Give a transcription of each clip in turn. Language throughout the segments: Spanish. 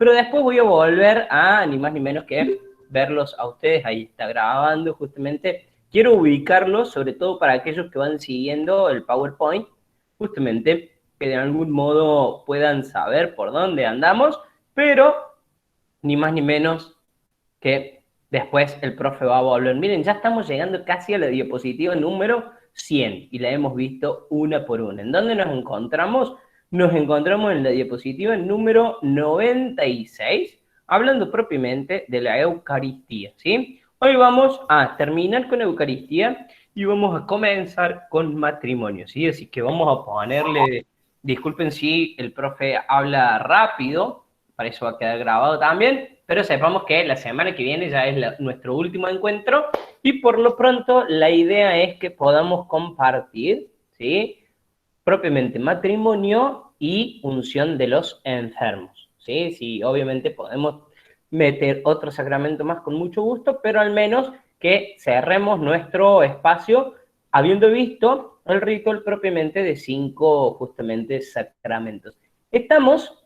pero después voy a volver a ni más ni menos que verlos a ustedes. Ahí está grabando justamente. Quiero ubicarlos, sobre todo para aquellos que van siguiendo el PowerPoint, justamente que de algún modo puedan saber por dónde andamos, pero ni más ni menos que después el profe va a volver. Miren, ya estamos llegando casi a la diapositiva número 100 y la hemos visto una por una. ¿En dónde nos encontramos? Nos encontramos en la diapositiva número 96, hablando propiamente de la Eucaristía, ¿sí? Hoy vamos a terminar con Eucaristía y vamos a comenzar con matrimonio, ¿sí? Así que vamos a ponerle, disculpen si el profe habla rápido, para eso va a quedar grabado también, pero sepamos que la semana que viene ya es nuestro último encuentro y por lo pronto la idea es que podamos compartir, ¿sí? Propiamente matrimonio y unción de los enfermos, ¿sí? Sí, obviamente podemos meter otro sacramento más con mucho gusto, pero al menos que cerremos nuestro espacio habiendo visto el ritual propiamente de 5 justamente sacramentos. Estamos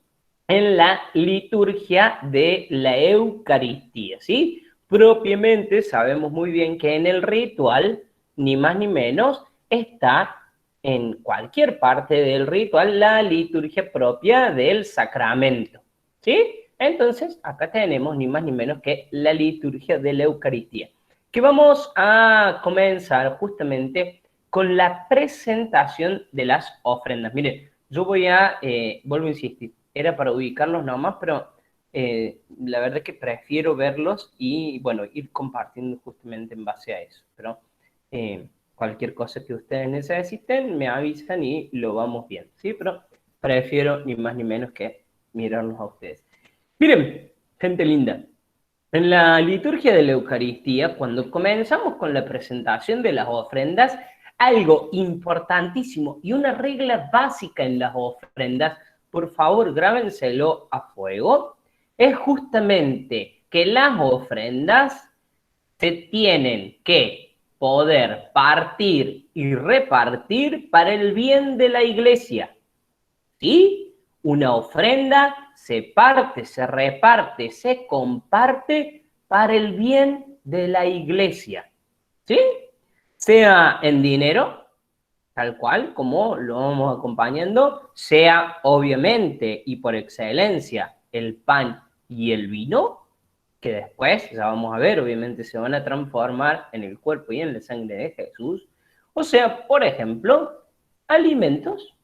en la liturgia de la Eucaristía, ¿sí? Propiamente sabemos muy bien que en el ritual, ni más ni menos, está en cualquier parte del ritual la liturgia propia del sacramento, ¿sí? Entonces, acá tenemos ni más ni menos que la liturgia de la Eucaristía, que vamos a comenzar justamente con la presentación de las ofrendas. Miren, yo vuelvo a insistir, era para ubicarlos nomás, pero la verdad que prefiero verlos y, bueno, ir compartiendo justamente en base a eso. Pero cualquier cosa que ustedes necesiten, me avisan y lo vamos viendo, ¿sí? Pero prefiero ni más ni menos que mirarlos a ustedes. Miren, gente linda, en la liturgia de la Eucaristía, cuando comenzamos con la presentación de las ofrendas, algo importantísimo y una regla básica en las ofrendas, por favor grábenselo a fuego, es justamente que las ofrendas se tienen que poder partir y repartir para el bien de la iglesia. ¿Sí? Una ofrenda se parte, se reparte, se comparte para el bien de la iglesia. ¿Sí? Sea en dinero, tal cual como lo vamos acompañando, sea obviamente y por excelencia el pan y el vino, que después, ya vamos a ver, obviamente se van a transformar en el cuerpo y en la sangre de Jesús, o sea, por ejemplo, alimentos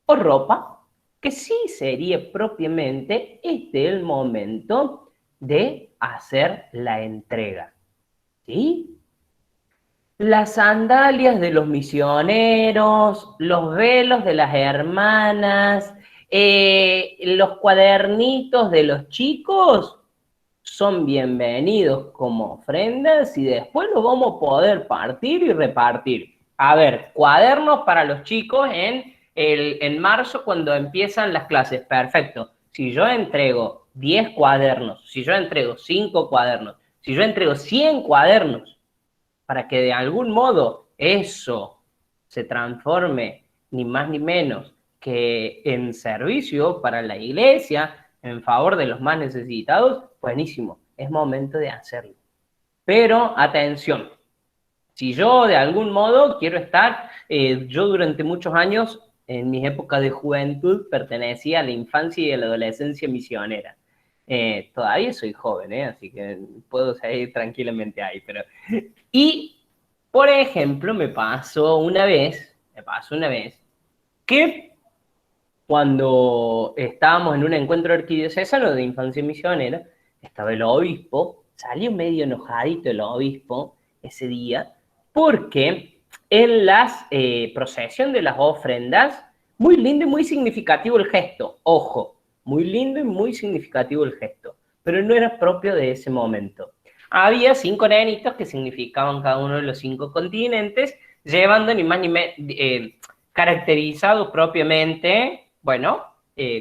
o ropa, que sí sería propiamente el momento de hacer la entrega, ¿sí? Las sandalias de los misioneros, los velos de las hermanas, los cuadernitos de los chicos son bienvenidos como ofrendas y después los vamos a poder partir y repartir. A ver, cuadernos para los chicos en marzo cuando empiezan las clases. Perfecto. Si yo entrego 10 cuadernos, si yo entrego 5 cuadernos, si yo entrego 100 cuadernos, para que de algún modo eso se transforme ni más ni menos que en servicio para la iglesia, en favor de los más necesitados, buenísimo, es momento de hacerlo. Pero atención, si yo de algún modo quiero estar, yo durante muchos años, en mis épocas de juventud, pertenecía a la infancia y a la adolescencia misionera. Todavía soy joven, así que puedo seguir tranquilamente ahí, pero... Y, por ejemplo, me pasó una vez, que cuando estábamos en un encuentro arquidiocesano de infancia misionera, estaba el obispo, salió medio enojadito el obispo ese día, porque en la procesión de las ofrendas, muy lindo y muy significativo el gesto, ojo, muy lindo y muy significativo el gesto, pero no era propio de ese momento. Había 5 nenitos que significaban cada uno de los 5 continentes, llevando ni más ni menos, caracterizados propiamente, bueno,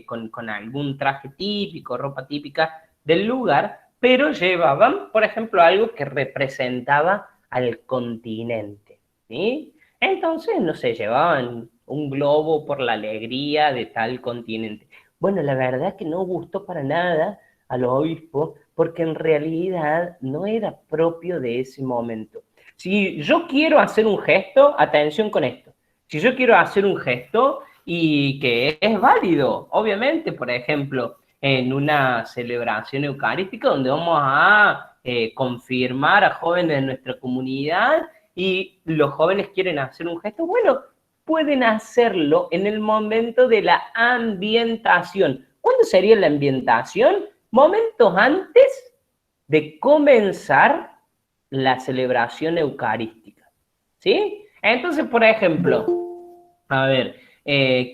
con algún traje típico, ropa típica del lugar, pero llevaban, por ejemplo, algo que representaba al continente, ¿sí? Entonces, no sé, llevaban un globo por la alegría de tal continente. Bueno, la verdad es que no gustó para nada al obispo, porque en realidad no era propio de ese momento. Si yo quiero hacer un gesto, atención con esto, si yo quiero hacer un gesto y que es válido, obviamente, por ejemplo, en una celebración eucarística donde vamos a confirmar a jóvenes de nuestra comunidad y los jóvenes quieren hacer un gesto, bueno, pueden hacerlo en el momento de la ambientación. ¿Cuándo sería la ambientación? Momentos antes de comenzar la celebración eucarística. ¿Sí? Entonces, por ejemplo, a ver,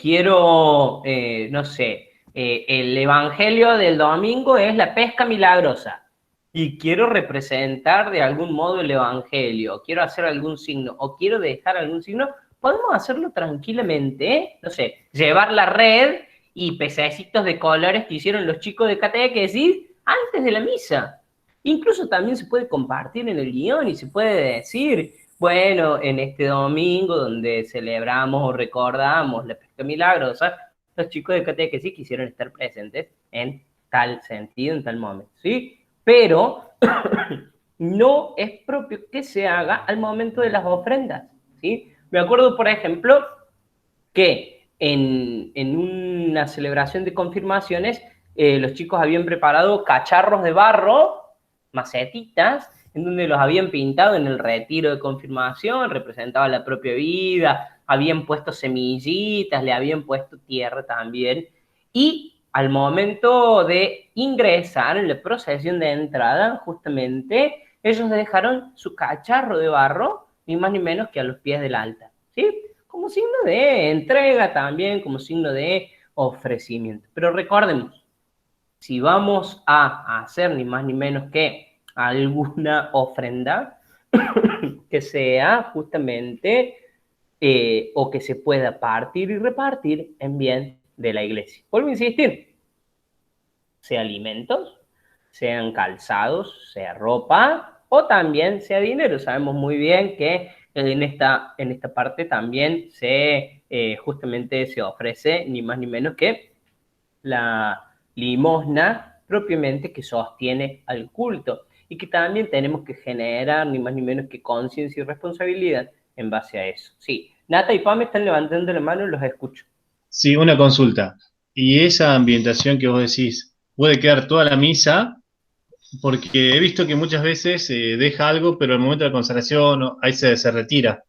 quiero, no sé, el evangelio del domingo es la pesca milagrosa y quiero representar de algún modo el evangelio, quiero hacer algún signo o quiero dejar algún signo, podemos hacerlo tranquilamente, ¿eh? No sé, llevar la red y pececitos de colores que hicieron los chicos de catequesis antes de la misa. Incluso también se puede compartir en el guión y se puede decir, bueno, en este domingo donde celebramos o recordamos la pesca milagrosa, los chicos de catequesis quisieron estar presentes en tal sentido, en tal momento, ¿sí? Pero no es propio que se haga al momento de las ofrendas, ¿sí? Me acuerdo, por ejemplo, que en una celebración de confirmaciones los chicos habían preparado cacharros de barro, macetitas, en donde los habían pintado en el retiro de confirmación, representaba la propia vida, habían puesto semillitas, le habían puesto tierra también, y al momento de ingresar en la procesión de entrada, justamente, ellos dejaron su cacharro de barro, ni más ni menos que a los pies del altar, ¿sí? Como signo de entrega también, como signo de ofrecimiento. Pero recordemos, si vamos a hacer ni más ni menos que alguna ofrenda, que sea justamente o que se pueda partir y repartir en bien de la iglesia. Vuelvo a insistir, sea alimentos, sean calzados, sea ropa o también sea dinero. Sabemos muy bien que en esta parte también justamente se ofrece ni más ni menos que la limosna propiamente que sostiene al culto y que también tenemos que generar ni más ni menos que conciencia y responsabilidad en base a eso. Sí, Nata y Pam están levantando la mano y los escucho. Sí, una consulta. Y esa ambientación que vos decís, puede quedar toda la misa, porque he visto que muchas veces deja algo, pero al momento de la consagración ahí se retira.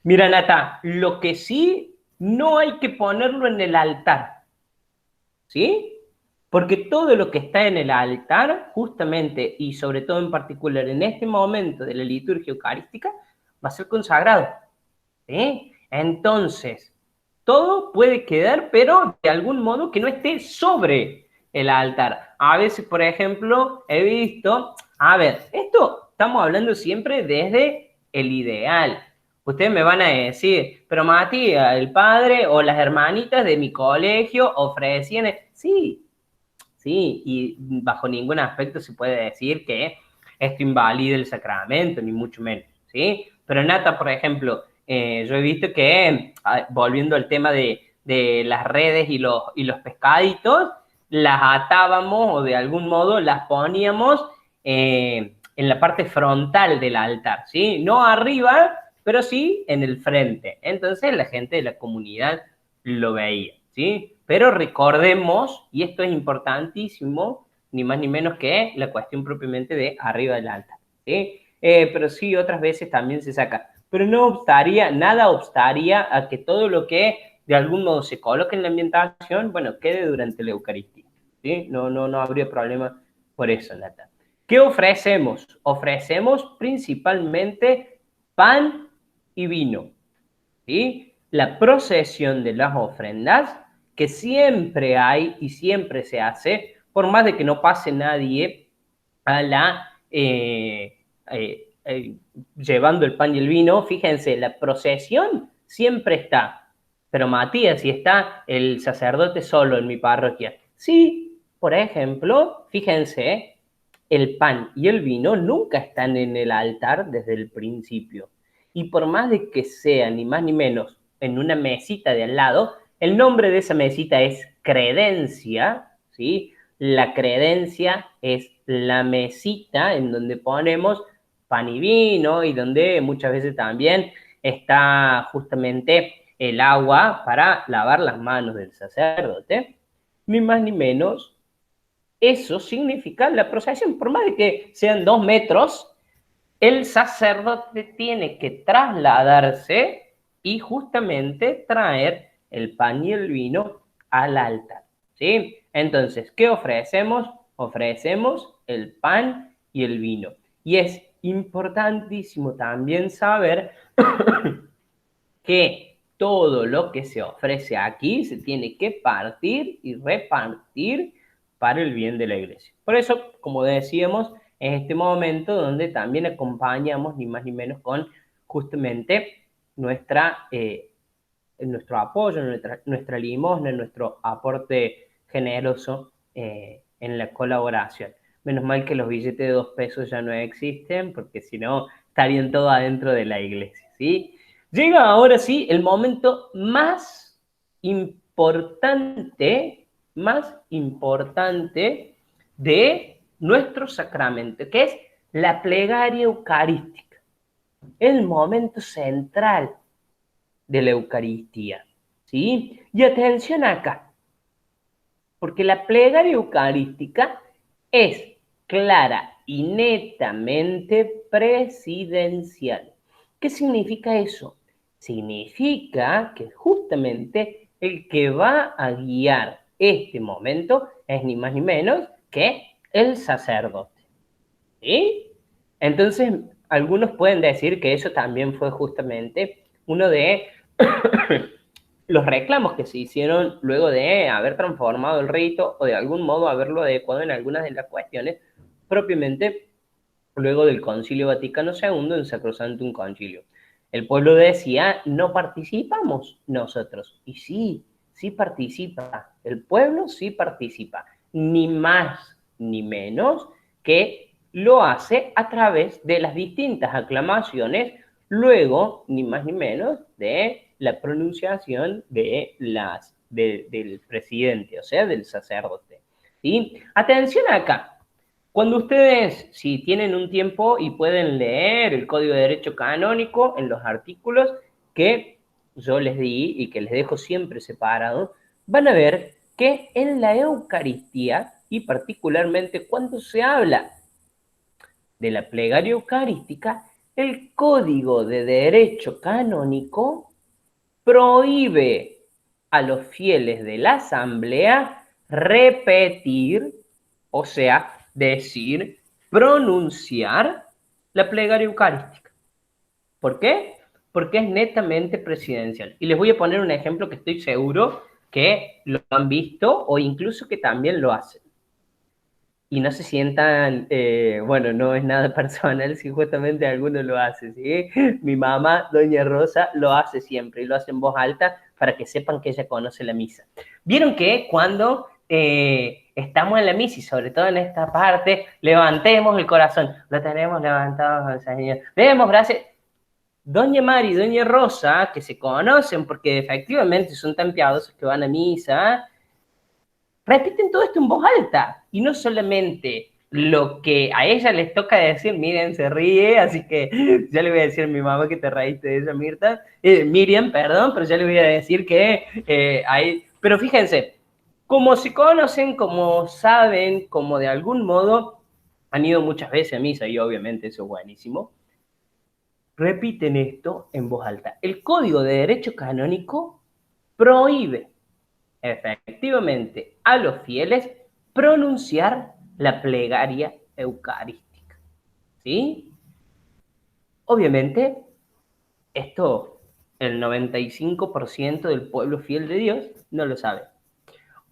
Mira, Nata, lo que sí no hay que ponerlo en el altar, ¿sí? Porque todo lo que está en el altar, justamente y sobre todo en particular en este momento de la liturgia eucarística, va a ser consagrado, ¿sí? Entonces, todo puede quedar, pero de algún modo que no esté sobre el altar. A veces, por ejemplo, he visto, a ver, esto estamos hablando siempre desde el ideal. Ustedes me van a decir, pero Matías, el padre o las hermanitas de mi colegio ofrecían, sí, sí, y bajo ningún aspecto se puede decir que esto invalide el sacramento, ni mucho menos, ¿sí? Pero Nata, por ejemplo, yo he visto que, volviendo al tema de las redes y los pescaditos, las atábamos o de algún modo las poníamos en la parte frontal del altar, ¿sí? No arriba, pero sí en el frente. Entonces la gente de la comunidad lo veía, ¿sí? Pero recordemos, y esto es importantísimo, ni más ni menos que la cuestión propiamente de arriba del altar, ¿sí? Pero sí, otras veces también se saca. Pero no obstaría, nada obstaría a que todo lo que de algún modo se coloque en la ambientación, bueno, quede durante la Eucaristía, ¿sí? No habría problema por eso, Nata. ¿Qué ofrecemos? Ofrecemos principalmente pan y vino, ¿sí? La procesión de las ofrendas, que siempre hay y siempre se hace, por más de que no pase nadie a la llevando el pan y el vino, fíjense, la procesión siempre está. Pero Matías, si está el sacerdote solo en mi parroquia, sí, por ejemplo, fíjense, el pan y el vino nunca están en el altar desde el principio. Y por más de que sea ni más ni menos en una mesita de al lado, el nombre de esa mesita es credencia, ¿sí? La credencia es la mesita en donde ponemos pan y vino y donde muchas veces también está justamente el agua para lavar las manos del sacerdote. Ni más ni menos, eso significa la procesión. Por más de que sean 2 metros, el sacerdote tiene que trasladarse y justamente traer el pan y el vino al altar, ¿sí? Entonces, ¿qué ofrecemos? Ofrecemos el pan y el vino. Y es importantísimo también saber que todo lo que se ofrece aquí se tiene que partir y repartir para el bien de la iglesia. Por eso, como decíamos, en este momento donde también acompañamos ni más ni menos con justamente nuestro apoyo, nuestra limosna, nuestro aporte generoso en la colaboración. Menos mal que los billetes de 2 pesos ya no existen, porque si no, estarían todos adentro de la iglesia, ¿sí? Llega ahora sí el momento más importante de nuestro sacramento, que es la plegaria eucarística, el momento central de la Eucaristía, ¿sí? Y atención acá, porque la plegaria eucarística es clara y netamente presidencial. ¿Qué significa eso? Significa que justamente el que va a guiar este momento es ni más ni menos que el sacerdote, ¿sí? Entonces, algunos pueden decir que eso también fue justamente uno de los reclamos que se hicieron luego de haber transformado el rito o de algún modo haberlo adecuado en algunas de las cuestiones, propiamente luego del Concilio Vaticano II en Sacrosanctum Concilio. El pueblo decía, no participamos nosotros. Y sí, sí participa. El pueblo sí participa. Ni más ni menos que lo hace a través de las distintas aclamaciones, luego, ni más ni menos, de la pronunciación del presidente, o sea, del sacerdote. ¿Sí? Atención acá. Cuando ustedes, si tienen un tiempo y pueden leer el Código de Derecho Canónico en los artículos que yo les di y que les dejo siempre separados, van a ver que en la Eucaristía, y particularmente cuando se habla de la plegaria eucarística, el Código de Derecho Canónico prohíbe a los fieles de la asamblea repetir, o sea, decir, pronunciar la plegaria eucarística. ¿Por qué? Porque es netamente presidencial. Y les voy a poner un ejemplo que estoy seguro que lo han visto o incluso que también lo hacen. Y no se sientan, bueno, no es nada personal si justamente alguno lo hace, ¿sí? Mi mamá, doña Rosa, lo hace siempre y lo hace en voz alta para que sepan que ella conoce la misa. Vieron que cuando estamos en la misa y sobre todo en esta parte, levantemos el corazón, lo tenemos levantado al Señor, demos gracias. Doña Mari y Doña Rosa, que se conocen porque efectivamente son tan piadosos que van a misa, repiten todo esto en voz alta y no solamente lo que a ella les toca decir. Miren, se ríe, así que ya le voy a decir a mi mamá que te reíste de ella, Miriam, perdón, pero ya le voy a decir que hay, pero fíjense, como se conocen, como saben, como de algún modo han ido muchas veces a misa y obviamente eso es buenísimo, repiten esto en voz alta. El Código de Derecho Canónico prohíbe efectivamente a los fieles pronunciar la plegaria eucarística, ¿sí? Obviamente, esto el 95% del pueblo fiel de Dios no lo sabe.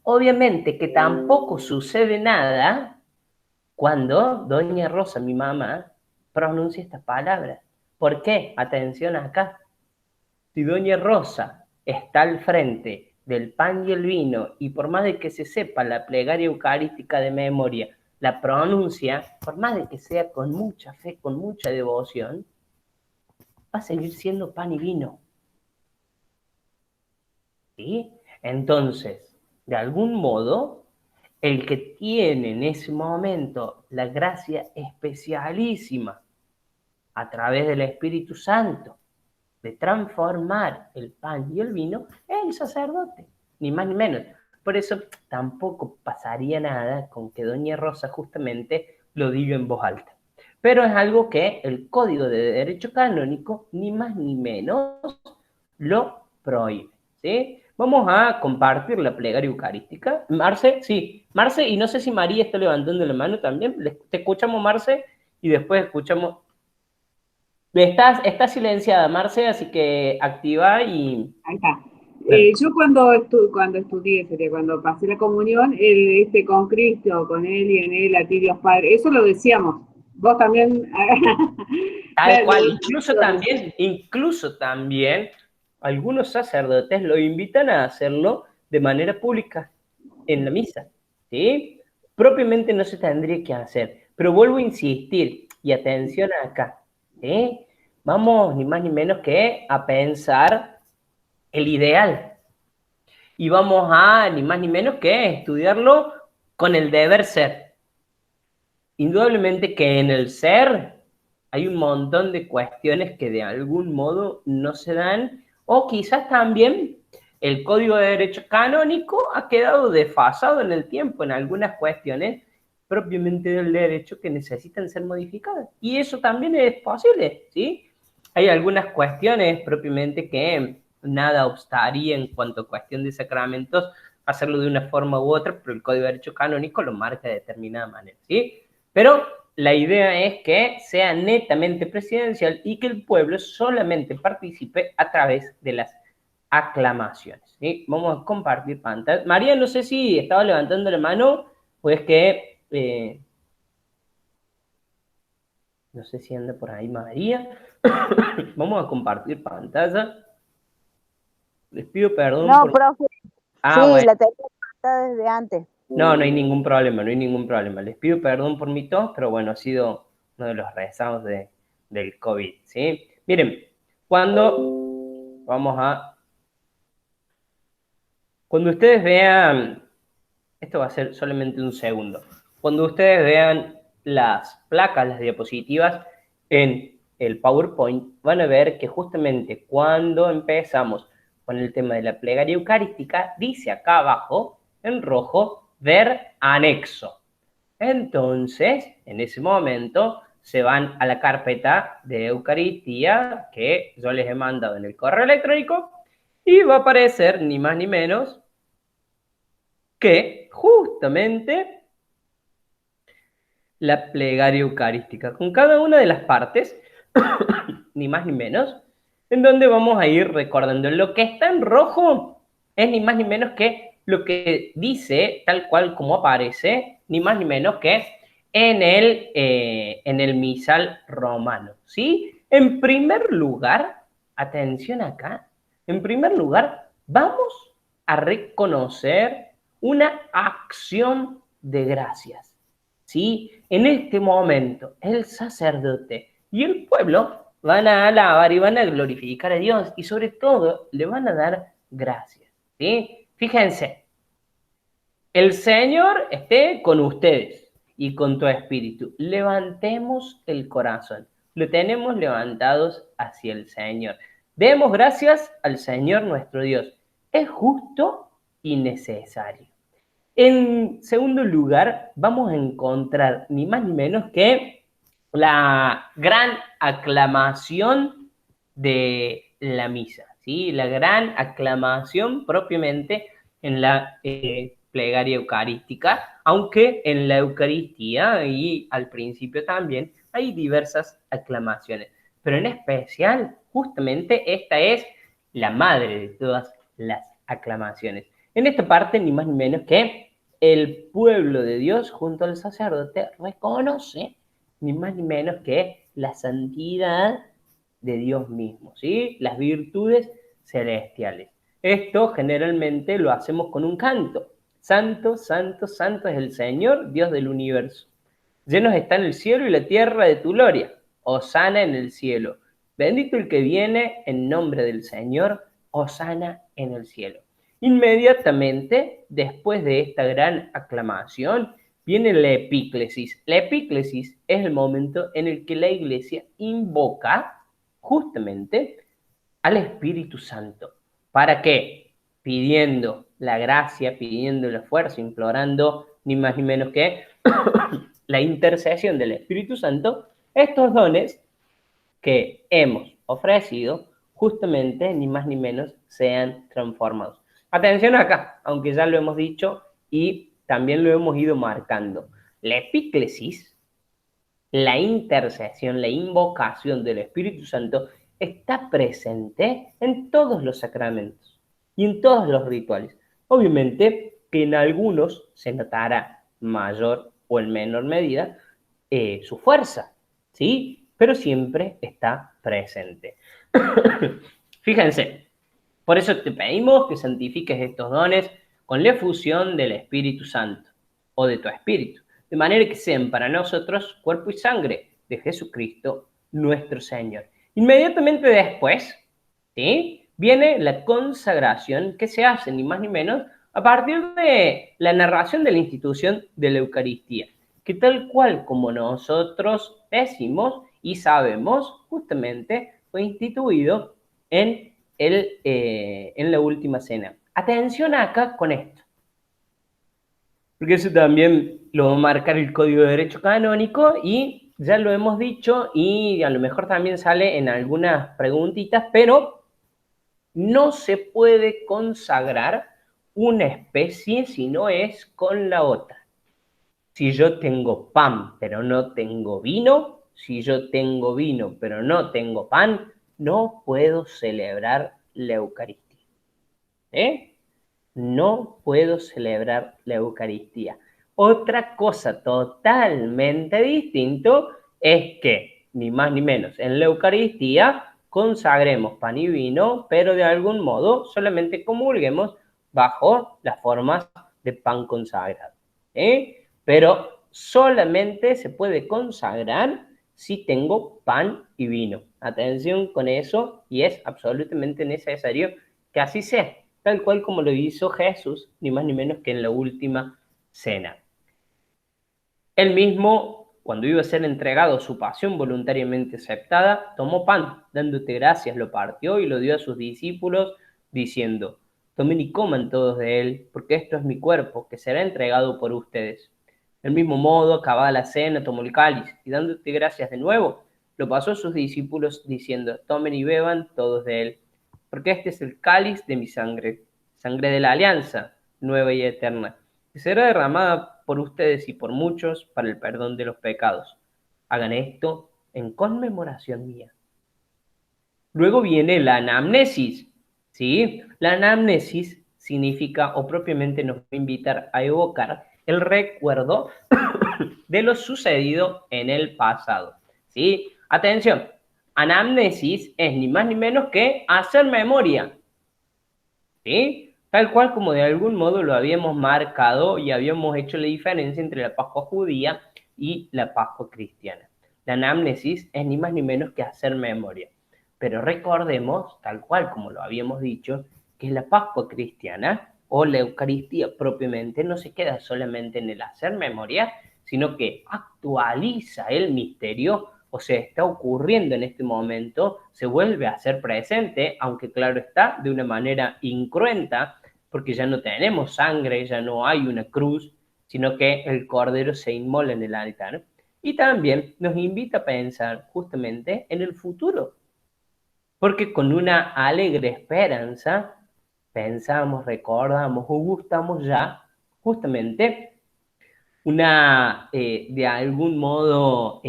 Obviamente que tampoco sucede nada cuando doña Rosa, mi mamá, pronuncia estas palabras. ¿Por qué? Atención acá. Si doña Rosa está al frente del pan y el vino y por más de que se sepa la plegaria eucarística de memoria, la pronuncia, por más de que sea con mucha fe, con mucha devoción, va a seguir siendo pan y vino. ¿Sí? Entonces, de algún modo, el que tiene en ese momento la gracia especialísima a través del Espíritu Santo de transformar el pan y el vino es el sacerdote, ni más ni menos. Por eso tampoco pasaría nada con que Doña Rosa justamente lo diga en voz alta. Pero es algo que el Código de Derecho Canónico, ni más ni menos, lo prohíbe. ¿Sí? Vamos a compartir la plegaria eucarística. Marce, sí, Marce, y no sé si María está levantando la mano también. Te escuchamos, Marce, y después escuchamos. Está silenciada, Marce, así que activa y... Ahí está. Dale. Yo cuando estudié, sería cuando pasé la comunión, con Cristo, con Él y en Él, a ti Dios Padre, eso lo decíamos. Vos también. Tal Claro, cual, incluso también, algunos sacerdotes lo invitan a hacerlo de manera pública en la misa, ¿sí? Propiamente no se tendría que hacer, pero vuelvo a insistir, y atención acá, ¿sí? Vamos ni más ni menos que a pensar el ideal, y vamos a ni más ni menos que estudiarlo con el deber ser. Indudablemente que en el ser hay un montón de cuestiones que de algún modo no se dan, o quizás también el Código de Derecho Canónico ha quedado desfasado en el tiempo en algunas cuestiones propiamente del derecho que necesitan ser modificadas. Y eso también es posible, ¿sí? Hay algunas cuestiones propiamente que nada obstaría en cuanto a cuestión de sacramentos hacerlo de una forma u otra, pero el Código de Derecho Canónico lo marca de determinada manera, ¿sí? Pero la idea es que sea netamente presidencial y que el pueblo solamente participe a través de las aclamaciones, ¿sí? Vamos a compartir pantalla. María, no sé si estaba levantando la mano o es que... no sé si anda por ahí María. Vamos a compartir pantalla. Les pido perdón No, por... profe, Ah, sí, bueno. la tenía apartada desde antes. No, no hay ningún problema, no hay ningún problema. Les pido perdón por mi tos, pero bueno, ha sido uno de los rezagos del COVID, ¿sí? Miren, vamos a... Cuando ustedes vean, esto va a ser solamente un segundo, cuando ustedes vean las placas, las diapositivas en el PowerPoint, van a ver que justamente cuando empezamos con el tema de la plegaria eucarística, dice acá abajo, en rojo, ver anexo. Entonces, en ese momento, se van a la carpeta de Eucaristía que yo les he mandado en el correo electrónico y va a aparecer ni más ni menos que justamente la plegaria eucarística, con cada una de las partes, ni más ni menos, en donde vamos a ir recordando. Lo que está en rojo es ni más ni menos que lo que dice, tal cual como aparece, ni más ni menos que en el misal romano, ¿sí? En primer lugar, atención acá, en primer lugar, vamos a reconocer una acción de gracias, ¿sí? En este momento, el sacerdote y el pueblo van a alabar y van a glorificar a Dios y sobre todo le van a dar gracias, ¿sí? Fíjense, el Señor esté con ustedes y con tu espíritu. Levantemos el corazón. Lo tenemos levantados hacia el Señor. Demos gracias al Señor nuestro Dios. Es justo y necesario. En segundo lugar, vamos a encontrar ni más ni menos que la gran aclamación de la misa, ¿sí? La gran aclamación propiamente en la plegaria eucarística, aunque en la Eucaristía y al principio también hay diversas aclamaciones, pero en especial, justamente esta es la madre de todas las aclamaciones. En esta parte, ni más ni menos que el pueblo de Dios junto al sacerdote reconoce ni más ni menos que la santidad de Dios mismo, ¿sí? Las virtudes celestiales. Esto generalmente lo hacemos con un canto. Santo, santo, santo es el Señor, Dios del universo. Llenos está en el cielo y la tierra de tu gloria. Hosana en el cielo. Bendito el que viene en nombre del Señor. Hosana en el cielo. Inmediatamente después de esta gran aclamación viene la epíclesis. La epíclesis es el momento en el que la iglesia invoca justamente al Espíritu Santo. ¿Para qué? Pidiendo la gracia, pidiendo el esfuerzo, implorando ni más ni menos que la intercesión del Espíritu Santo, estos dones que hemos ofrecido justamente ni más ni menos sean transformados. Atención acá, aunque ya lo hemos dicho y también lo hemos ido marcando. La epíclesis, la intercesión, la invocación del Espíritu Santo está presente en todos los sacramentos y en todos los rituales. Obviamente que en algunos se notará mayor o en menor medida su fuerza, ¿sí? Pero siempre está presente. Fíjense, por eso te pedimos que santifiques estos dones con la efusión del Espíritu Santo o de tu Espíritu, de manera que sean para nosotros cuerpo y sangre de Jesucristo nuestro Señor. Inmediatamente después, ¿sí?, viene la consagración que se hace ni más ni menos a partir de la narración de la institución de la Eucaristía, que tal cual como nosotros decimos y sabemos, justamente fue instituido en la última cena. Atención acá con esto, porque eso también lo va a marcar el Código de Derecho Canónico y ya lo hemos dicho y a lo mejor también sale en algunas preguntitas, pero no se puede consagrar una especie si no es con la otra. Si yo tengo pan pero no tengo vino, si yo tengo vino pero no tengo pan, no puedo celebrar la Eucaristía. No puedo celebrar la Eucaristía. Otra cosa totalmente distinto es que, ni más ni menos, en la Eucaristía consagremos pan y vino, pero de algún modo solamente comulguemos bajo las formas de pan consagrado. Pero solamente se puede consagrar si tengo pan y vino. Atención con eso, y es absolutamente necesario que así sea, tal cual como lo hizo Jesús, ni más ni menos que en la última cena. Él mismo, cuando iba a ser entregado su pasión voluntariamente aceptada, tomó pan, dándote gracias, lo partió y lo dio a sus discípulos, diciendo: tomen y coman todos de él, porque esto es mi cuerpo, que será entregado por ustedes. Del mismo modo, acabada la cena, tomó el cáliz, y dándote gracias de nuevo, lo pasó a sus discípulos, diciendo: tomen y beban todos de él, porque este es el cáliz de mi sangre, sangre de la alianza, nueva y eterna, que será derramada por ustedes y por muchos para el perdón de los pecados. Hagan esto en conmemoración mía. Luego viene la anamnesis, ¿sí? La anamnesis significa, o propiamente nos va a invitar a evocar el recuerdo de lo sucedido en el pasado, ¿sí? Atención, anamnesis es ni más ni menos que hacer memoria, ¿sí? Tal cual como de algún modo lo habíamos marcado y habíamos hecho la diferencia entre la Pascua judía y la Pascua cristiana. La anamnesis es ni más ni menos que hacer memoria. Pero recordemos, tal cual como lo habíamos dicho, que la Pascua cristiana o la Eucaristía propiamente no se queda solamente en el hacer memoria, sino que actualiza el misterio, o sea, está ocurriendo en este momento, se vuelve a hacer presente, aunque claro está, de una manera incruenta, porque ya no tenemos sangre, ya no hay una cruz, sino que el Cordero se inmola en el altar. Y también nos invita a pensar justamente en el futuro, porque con una alegre esperanza pensamos, recordamos o gustamos ya justamente una, de algún modo,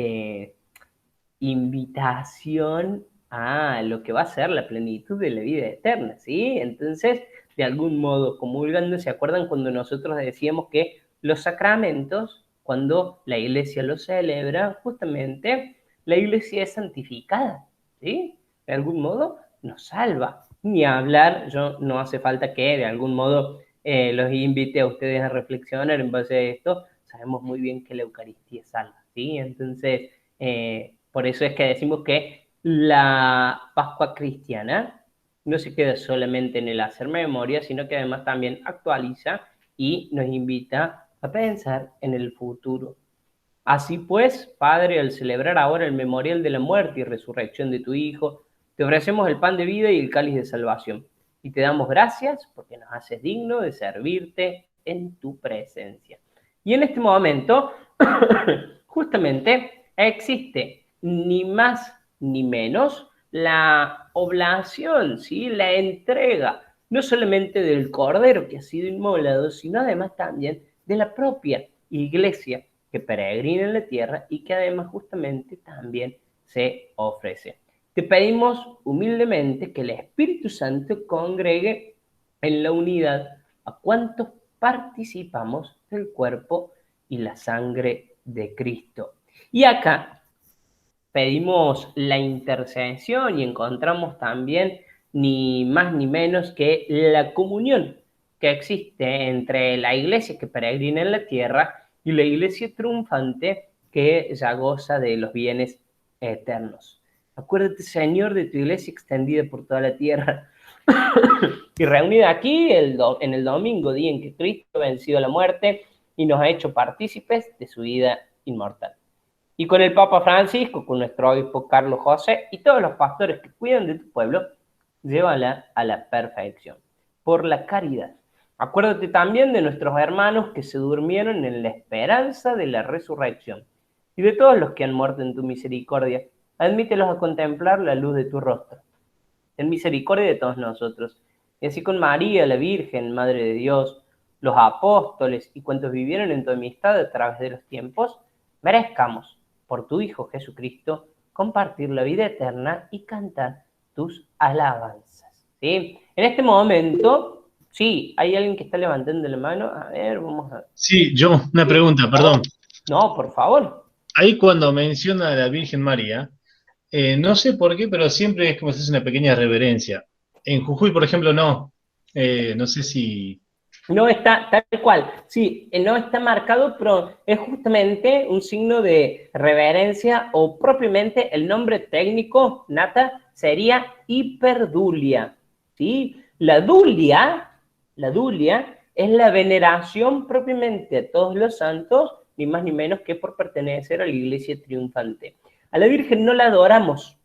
invitación a lo que va a ser la plenitud de la vida eterna, ¿sí? Entonces, de algún modo, comulgando, ¿se acuerdan cuando nosotros decíamos que los sacramentos, cuando la iglesia los celebra, justamente la iglesia es santificada, ¿sí? De algún modo nos salva. Ni hablar, yo no hace falta que de algún modo los invite a ustedes a reflexionar en base a esto. Sabemos muy bien que la Eucaristía salva, ¿sí? Entonces, por eso es que decimos que la Pascua cristiana no se queda solamente en el hacer memoria, sino que además también actualiza y nos invita a pensar en el futuro. Así pues, Padre, al celebrar ahora el memorial de la muerte y resurrección de tu Hijo, te ofrecemos el pan de vida y el cáliz de salvación. Y te damos gracias porque nos haces digno de servirte en tu presencia. Y en este momento, justamente, existe ni más ni menos la oblación, ¿sí? La entrega, no solamente del cordero que ha sido inmolado, sino además también de la propia iglesia que peregrina en la tierra y que además justamente también se ofrece. Te pedimos humildemente que el Espíritu Santo congregue en la unidad a cuantos participamos del cuerpo y la sangre de Cristo. Y acá pedimos la intercesión y encontramos también ni más ni menos que la comunión que existe entre la iglesia que peregrina en la tierra y la iglesia triunfante que ya goza de los bienes eternos. Acuérdate, Señor, de tu iglesia extendida por toda la tierra y reunida aquí en el domingo, día en que Cristo ha vencido la muerte y nos ha hecho partícipes de su vida inmortal. Y con el Papa Francisco, con nuestro obispo Carlos José y todos los pastores que cuidan de tu pueblo, llévala a la perfección. Por la caridad. Acuérdate también de nuestros hermanos que se durmieron en la esperanza de la resurrección y de todos los que han muerto en tu misericordia. Admítelos a contemplar la luz de tu rostro. Ten misericordia de todos nosotros. Y así con María, la Virgen, Madre de Dios, los apóstoles y cuantos vivieron en tu amistad a través de los tiempos, merezcamos, por tu Hijo Jesucristo, compartir la vida eterna y cantar tus alabanzas. ¿Sí? En este momento, sí, hay alguien que está levantando la mano. A ver, vamos a ver. Sí, yo, una pregunta, perdón. No, por favor. Ahí cuando menciona a la Virgen María, no sé por qué, pero siempre es como si es una pequeña reverencia. En Jujuy, por ejemplo, no. No sé si... No está tal cual, sí, no está marcado, pero es justamente un signo de reverencia o propiamente el nombre técnico, Nata, sería hiperdulia, ¿sí? La dulia es la veneración propiamente a todos los santos, ni más ni menos que por pertenecer a la iglesia triunfante. A la Virgen no la adoramos,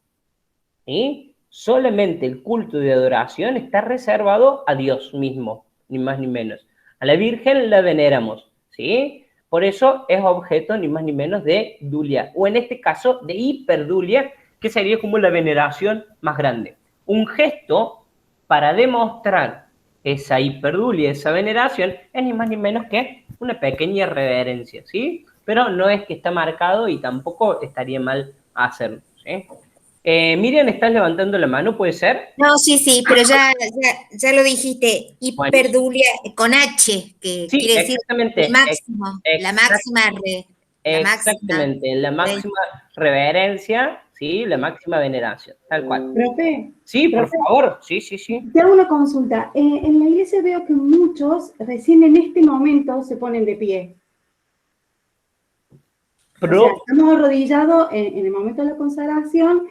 ¿sí? Solamente el culto de adoración está reservado a Dios mismo, ni más ni menos. A la Virgen la veneramos, ¿sí? Por eso es objeto ni más ni menos de dulia, o en este caso de hiperdulia, que sería como la veneración más grande. Un gesto para demostrar esa hiperdulia, esa veneración, es ni más ni menos que una pequeña reverencia, ¿sí? Pero no es que está marcado y tampoco estaría mal hacerlo, ¿sí? Miriam, ¿estás levantando la mano? ¿Puede ser? No, sí, pero ya lo dijiste, hiperdulia con H, que Sí, quiere decir exactamente. el máximo, Exactamente, la máxima reverencia, ¿sí? La máxima veneración, tal cual. Profe. Sí, por Profe, favor, sí. te hago una consulta. En la iglesia veo que muchos recién en este momento se ponen de pie. Pero, O sea, estamos arrodillados en el momento de la consagración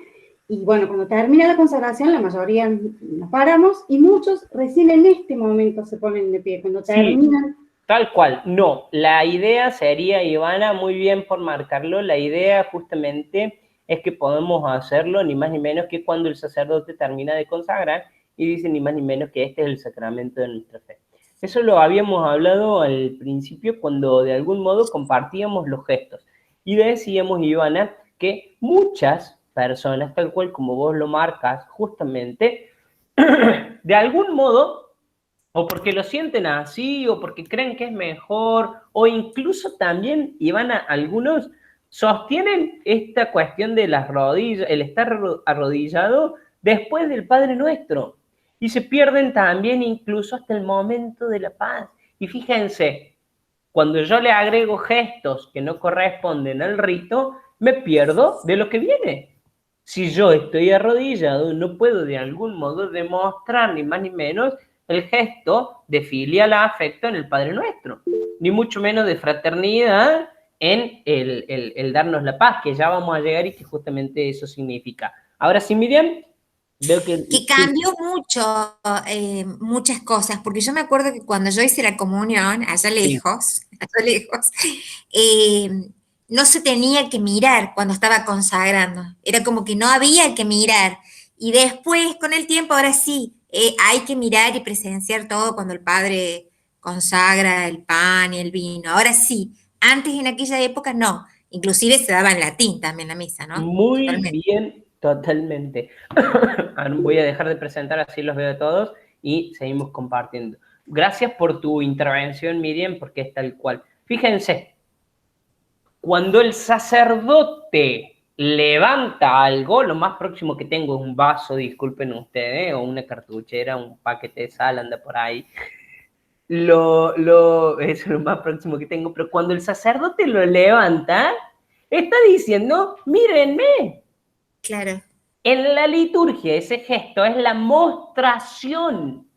y bueno, cuando termina la consagración la mayoría nos paramos y muchos recién en este momento se ponen de pie, cuando terminan. Tal cual, no. La idea sería, Ivana, muy bien por marcarlo, la idea justamente es que podemos hacerlo ni más ni menos que cuando el sacerdote termina de consagrar y dice ni más ni menos que este es el sacramento de nuestra fe. Eso lo habíamos hablado al principio cuando de algún modo compartíamos los gestos y decíamos, Ivana, que muchas personas, tal cual como vos lo marcas justamente, de algún modo, o porque lo sienten así, o porque creen que es mejor, o incluso también, Ivana, algunos sostienen esta cuestión de las rodillas, el estar arrodillado después del Padre Nuestro, y se pierden también incluso hasta el momento de la paz. Y fíjense, cuando yo le agrego gestos que no corresponden al rito, me pierdo de lo que viene. Si yo estoy arrodillado, no puedo de algún modo demostrar ni más ni menos el gesto de filial afecto en el Padre Nuestro, ni mucho menos de fraternidad en el darnos la paz, que ya vamos a llegar y que justamente eso significa. Ahora sí, Miriam. Veo que Que cambió mucho, muchas cosas, porque yo me acuerdo que cuando yo hice la comunión, sí, allá lejos, eh, no se tenía que mirar cuando estaba consagrando, era como que no había que mirar, y después, con el tiempo, ahora sí, hay que mirar y presenciar todo cuando el padre consagra el pan y el vino, ahora sí, antes en aquella época no, inclusive se daba en latín también la misa, ¿no? muy Totalmente. bien, totalmente. Ahora voy a dejar de presentar, así los veo a todos y seguimos compartiendo. Gracias por tu intervención, Miriam, porque es tal cual. Fíjense, cuando el sacerdote levanta algo, lo más próximo que tengo es un vaso, disculpen ustedes, o una cartuchera, un paquete de sal, anda por ahí. Eso es lo más próximo que tengo, pero cuando el sacerdote lo levanta, está diciendo, mírenme. Claro, En la liturgia ese gesto es la mostración.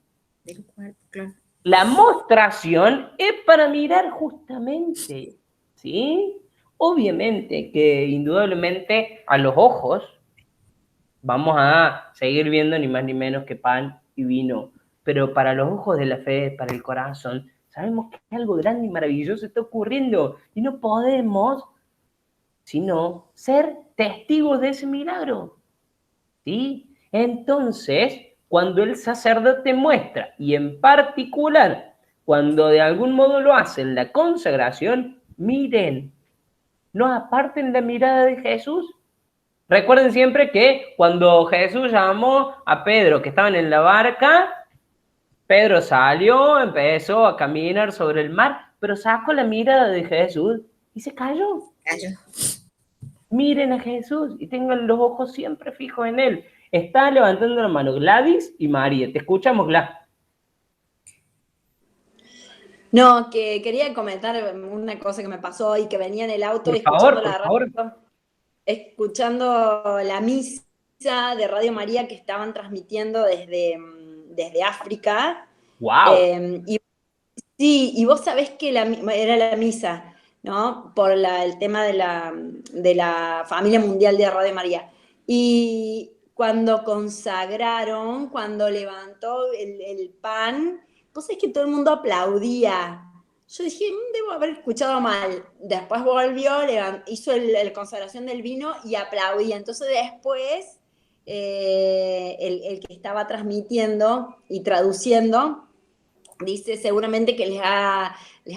del cuerpo, claro. La mostración es para mirar justamente, ¿sí? Obviamente que indudablemente a los ojos vamos a seguir viendo ni más ni menos que pan y vino, pero para los ojos de la fe, para el corazón, sabemos que algo grande y maravilloso está ocurriendo y no podemos sino ser testigos de ese milagro, ¿sí? Entonces, cuando el sacerdote muestra, y en particular, cuando de algún modo lo hace en la consagración, miren, no aparten la mirada de Jesús. Recuerden siempre que cuando Jesús llamó a Pedro, que estaban en la barca, Pedro salió, empezó a caminar sobre el mar, pero sacó la mirada de Jesús y se cayó. Gallo. Miren a Jesús y tengan los ojos siempre fijos en Él. Está levantando la mano Gladys y María. Te escuchamos, Gladys. No, que quería comentar una cosa que me pasó y que venía en el auto Por y favor, escuchando por la favor. radio, escuchando la misa de Radio María que estaban transmitiendo desde África. ¡Wow! Y sí, y vos sabés que era la misa, ¿no? Por el tema de la familia mundial de Radio María. Y cuando consagraron, cuando levantó el pan, vos sabés que todo el mundo aplaudía. Yo dije, debo haber escuchado mal. Después volvió, hizo la consagración del vino y aplaudía. Entonces después, el que estaba transmitiendo y traduciendo, dice seguramente que les ha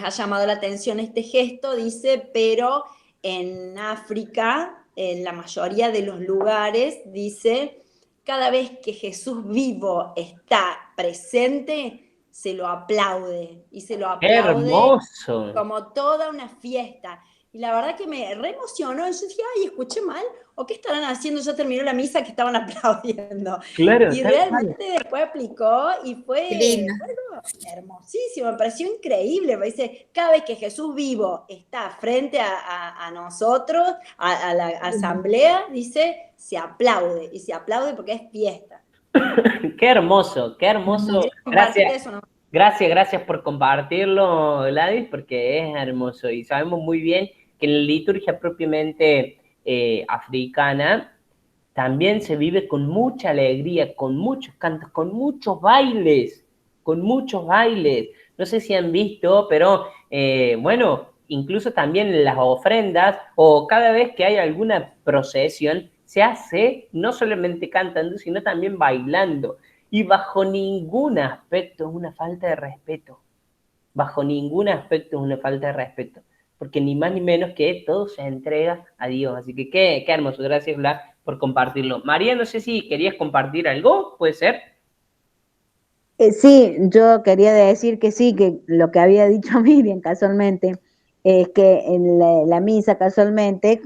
llamado la atención este gesto, dice, pero en África, en la mayoría de los lugares, dice, cada vez que Jesús vivo está presente, se lo aplaude, y se lo ¡Qué aplaude hermoso! como toda una fiesta. Y la verdad que me re emocionó. Yo dije, ay, escuché mal, ¿o qué estarán haciendo? Ya terminó la misa que estaban aplaudiendo. Claro, Y tal cual. realmente después aplicó y Qué fue lindo. algo hermosísimo, me pareció increíble. Me dice, cada vez que Jesús vivo está frente a nosotros, a la asamblea, dice, se aplaude. Y se aplaude porque es fiesta. ¡Qué hermoso! ¡Qué hermoso! Quería compartir Gracias. eso, ¿no? Gracias por compartirlo, Gladys, porque es hermoso y sabemos muy bien que en la liturgia propiamente africana también se vive con mucha alegría, con muchos cantos, con muchos bailes, con muchos bailes. No sé si han visto, pero bueno, incluso también en las ofrendas o cada vez que hay alguna procesión, se hace no solamente cantando, sino también bailando. Y bajo ningún aspecto es una falta de respeto. Bajo ningún aspecto es una falta de respeto. Porque ni más ni menos que todo se entrega a Dios. Así que qué hermoso. Gracias, Blas, por compartirlo. María, no sé si querías compartir algo, ¿puede ser? Sí, yo quería decir que sí, que lo que había dicho Miriam casualmente, es que en la misa casualmente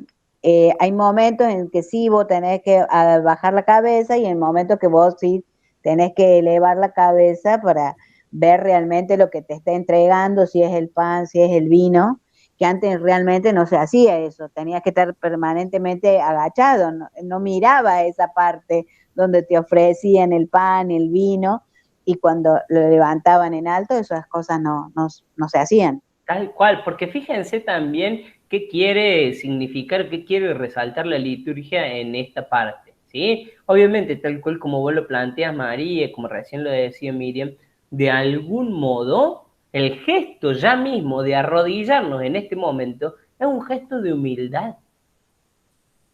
hay momentos en que sí vos tenés que bajar la cabeza y en momentos que vos sí tenés que elevar la cabeza para ver realmente lo que te está entregando, si es el pan, si es el vino, que antes realmente no se hacía eso, tenías que estar permanentemente agachado, no miraba esa parte donde te ofrecían el pan, el vino, y cuando lo levantaban en alto, esas cosas no se hacían. Tal cual, porque fíjense también qué quiere significar, qué quiere resaltar la liturgia en esta parte, ¿sí? Obviamente, tal cual como vos lo planteas, María, como recién lo decía Miriam, de algún modo, el gesto ya mismo de arrodillarnos en este momento es un gesto de humildad,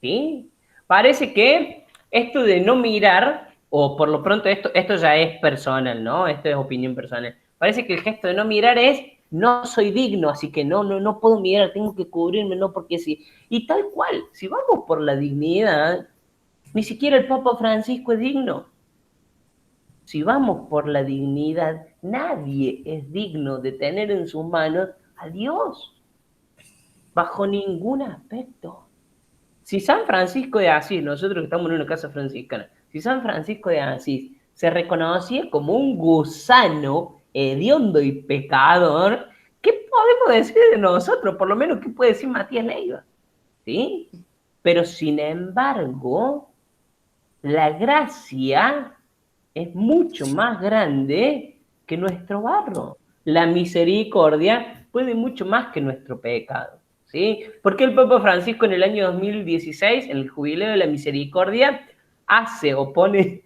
¿sí? Parece que esto de no mirar, o por lo pronto esto ya es personal, ¿no? Esto es opinión personal. Parece que el gesto de no mirar es, no soy digno, así que no puedo mirar, tengo que cubrirme, no porque sí. Y tal cual, si vamos por la dignidad, ni siquiera el Papa Francisco es digno. Si vamos por la dignidad, nadie es digno de tener en sus manos a Dios, bajo ningún aspecto. Si San Francisco de Asís, nosotros que estamos en una casa franciscana, si San Francisco de Asís se reconocía como un gusano hediondo y pecador, ¿qué podemos decir de nosotros? Por lo menos, ¿qué puede decir Matías Leiva? ¿Sí? Pero sin embargo, la gracia es mucho más grande que nuestro barro. La misericordia puede mucho más que nuestro pecado, ¿sí? Porque el Papa Francisco en el año 2016, en el Jubileo de la Misericordia, hace o pone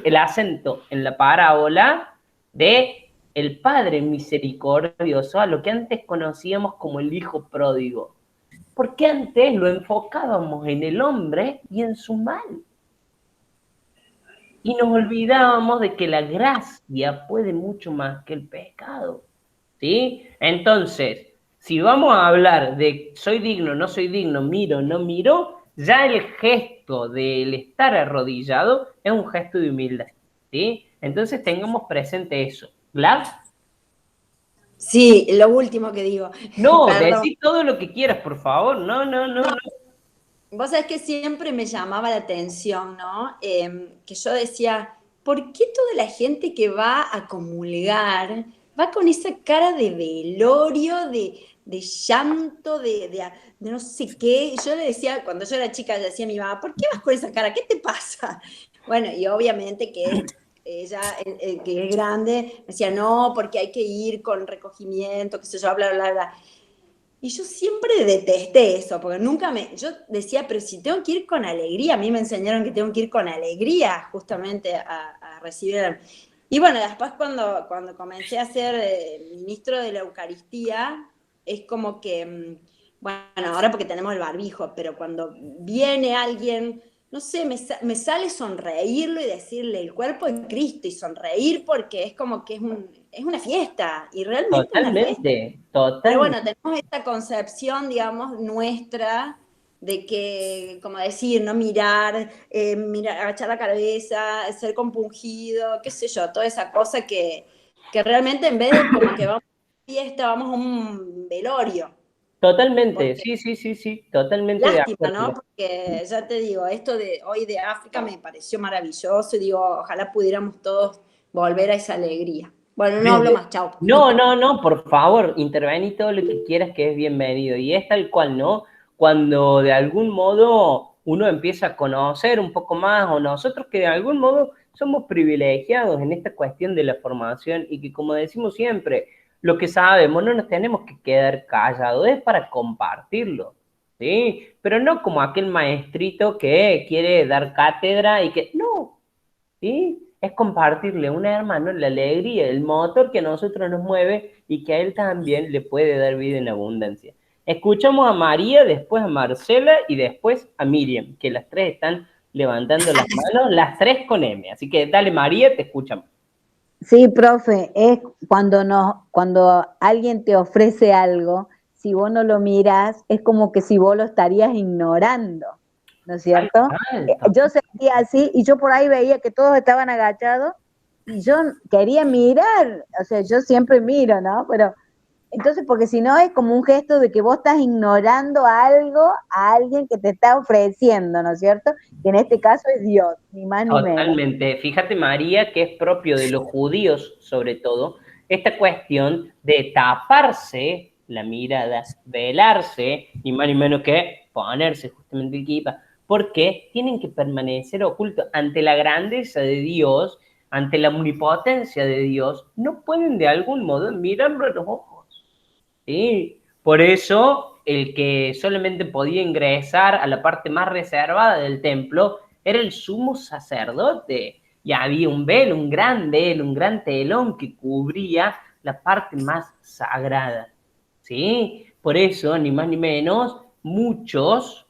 el acento en la parábola de el Padre misericordioso, a lo que antes conocíamos como el Hijo pródigo. Porque antes lo enfocábamos en el hombre y en su mal. Y nos olvidábamos de que la gracia puede mucho más que el pecado, ¿sí? Entonces, si vamos a hablar de soy digno, no soy digno, miro, no miro, ya el gesto del estar arrodillado es un gesto de humildad, ¿sí? Entonces tengamos presente eso. ¿Glad? Sí, lo último que digo. No, Perdón. decí todo lo que quieras, por favor. No. Vos sabés que siempre me llamaba la atención, ¿no? Que yo decía, ¿por qué toda la gente que va a comulgar va con esa cara de velorio, de llanto, de no sé qué? Yo le decía, cuando yo era chica, le decía a mi mamá, ¿por qué vas con esa cara? ¿Qué te pasa? Bueno, y obviamente que ella, que es grande, me decía, no, porque hay que ir con recogimiento, qué sé yo, bla, bla, bla. Y yo siempre detesté eso, porque yo decía, pero si tengo que ir con alegría, a mí me enseñaron que tengo que ir con alegría justamente a recibir. Y bueno, después cuando comencé a ser ministro de la Eucaristía, es como que, bueno, ahora porque tenemos el barbijo, pero cuando viene alguien, no sé, me sale sonreírlo y decirle el cuerpo de Cristo y sonreír porque es como que es una fiesta, y realmente es una fiesta. Pero bueno, Totalmente. tenemos esta concepción, digamos, nuestra de que, como decir, no mirar, agachar la cabeza, ser compungido, qué sé yo, toda esa cosa que realmente en vez de como que vamos a una fiesta, vamos a un velorio. Totalmente, Porque, sí, totalmente de lástima, acuerdo. ¿no? Porque ya te digo, esto de hoy de África me pareció maravilloso y digo, ojalá pudiéramos todos volver a esa alegría. Bueno, no hablo más, chao. No, por favor, intervení todo lo que quieras, que es bienvenido. Y es tal cual, ¿no? Cuando de algún modo uno empieza a conocer un poco más, o nosotros que de algún modo somos privilegiados en esta cuestión de la formación y que, como decimos siempre, lo que sabemos no nos tenemos que quedar callados, es para compartirlo, ¿sí? Pero no como aquel maestrito que quiere dar cátedra y que, no, ¿sí? Es compartirle a un hermano la alegría, el motor que a nosotros nos mueve y que a él también le puede dar vida en abundancia. Escuchamos a María, después a Marcela y después a Miriam, que las tres están levantando las manos, las tres con M. Así que dale, María, te escuchamos. Sí, profe, es cuando alguien te ofrece algo, si vos no lo mirás, es como que si vos lo estarías ignorando, ¿no es cierto? Yo sentía así y yo por ahí veía que todos estaban agachados y yo quería mirar, o sea, yo siempre miro, ¿no? Pero entonces, porque si no es como un gesto de que vos estás ignorando algo a alguien que te está ofreciendo, ¿no es cierto? Que en este caso es Dios, ni más ni menos. Totalmente. Fíjate, María, que es propio de los judíos, sobre todo, esta cuestión de taparse la mirada, velarse, ni más ni menos que ponerse justamente el kipa, porque tienen que permanecer ocultos ante la grandeza de Dios, ante la omnipotencia de Dios, no pueden de algún modo mirarlo a los ojos. ¿Sí? Por eso, el que solamente podía ingresar a la parte más reservada del templo era el sumo sacerdote, y había un velo, un gran telón que cubría la parte más sagrada, ¿sí? Por eso, ni más ni menos, muchos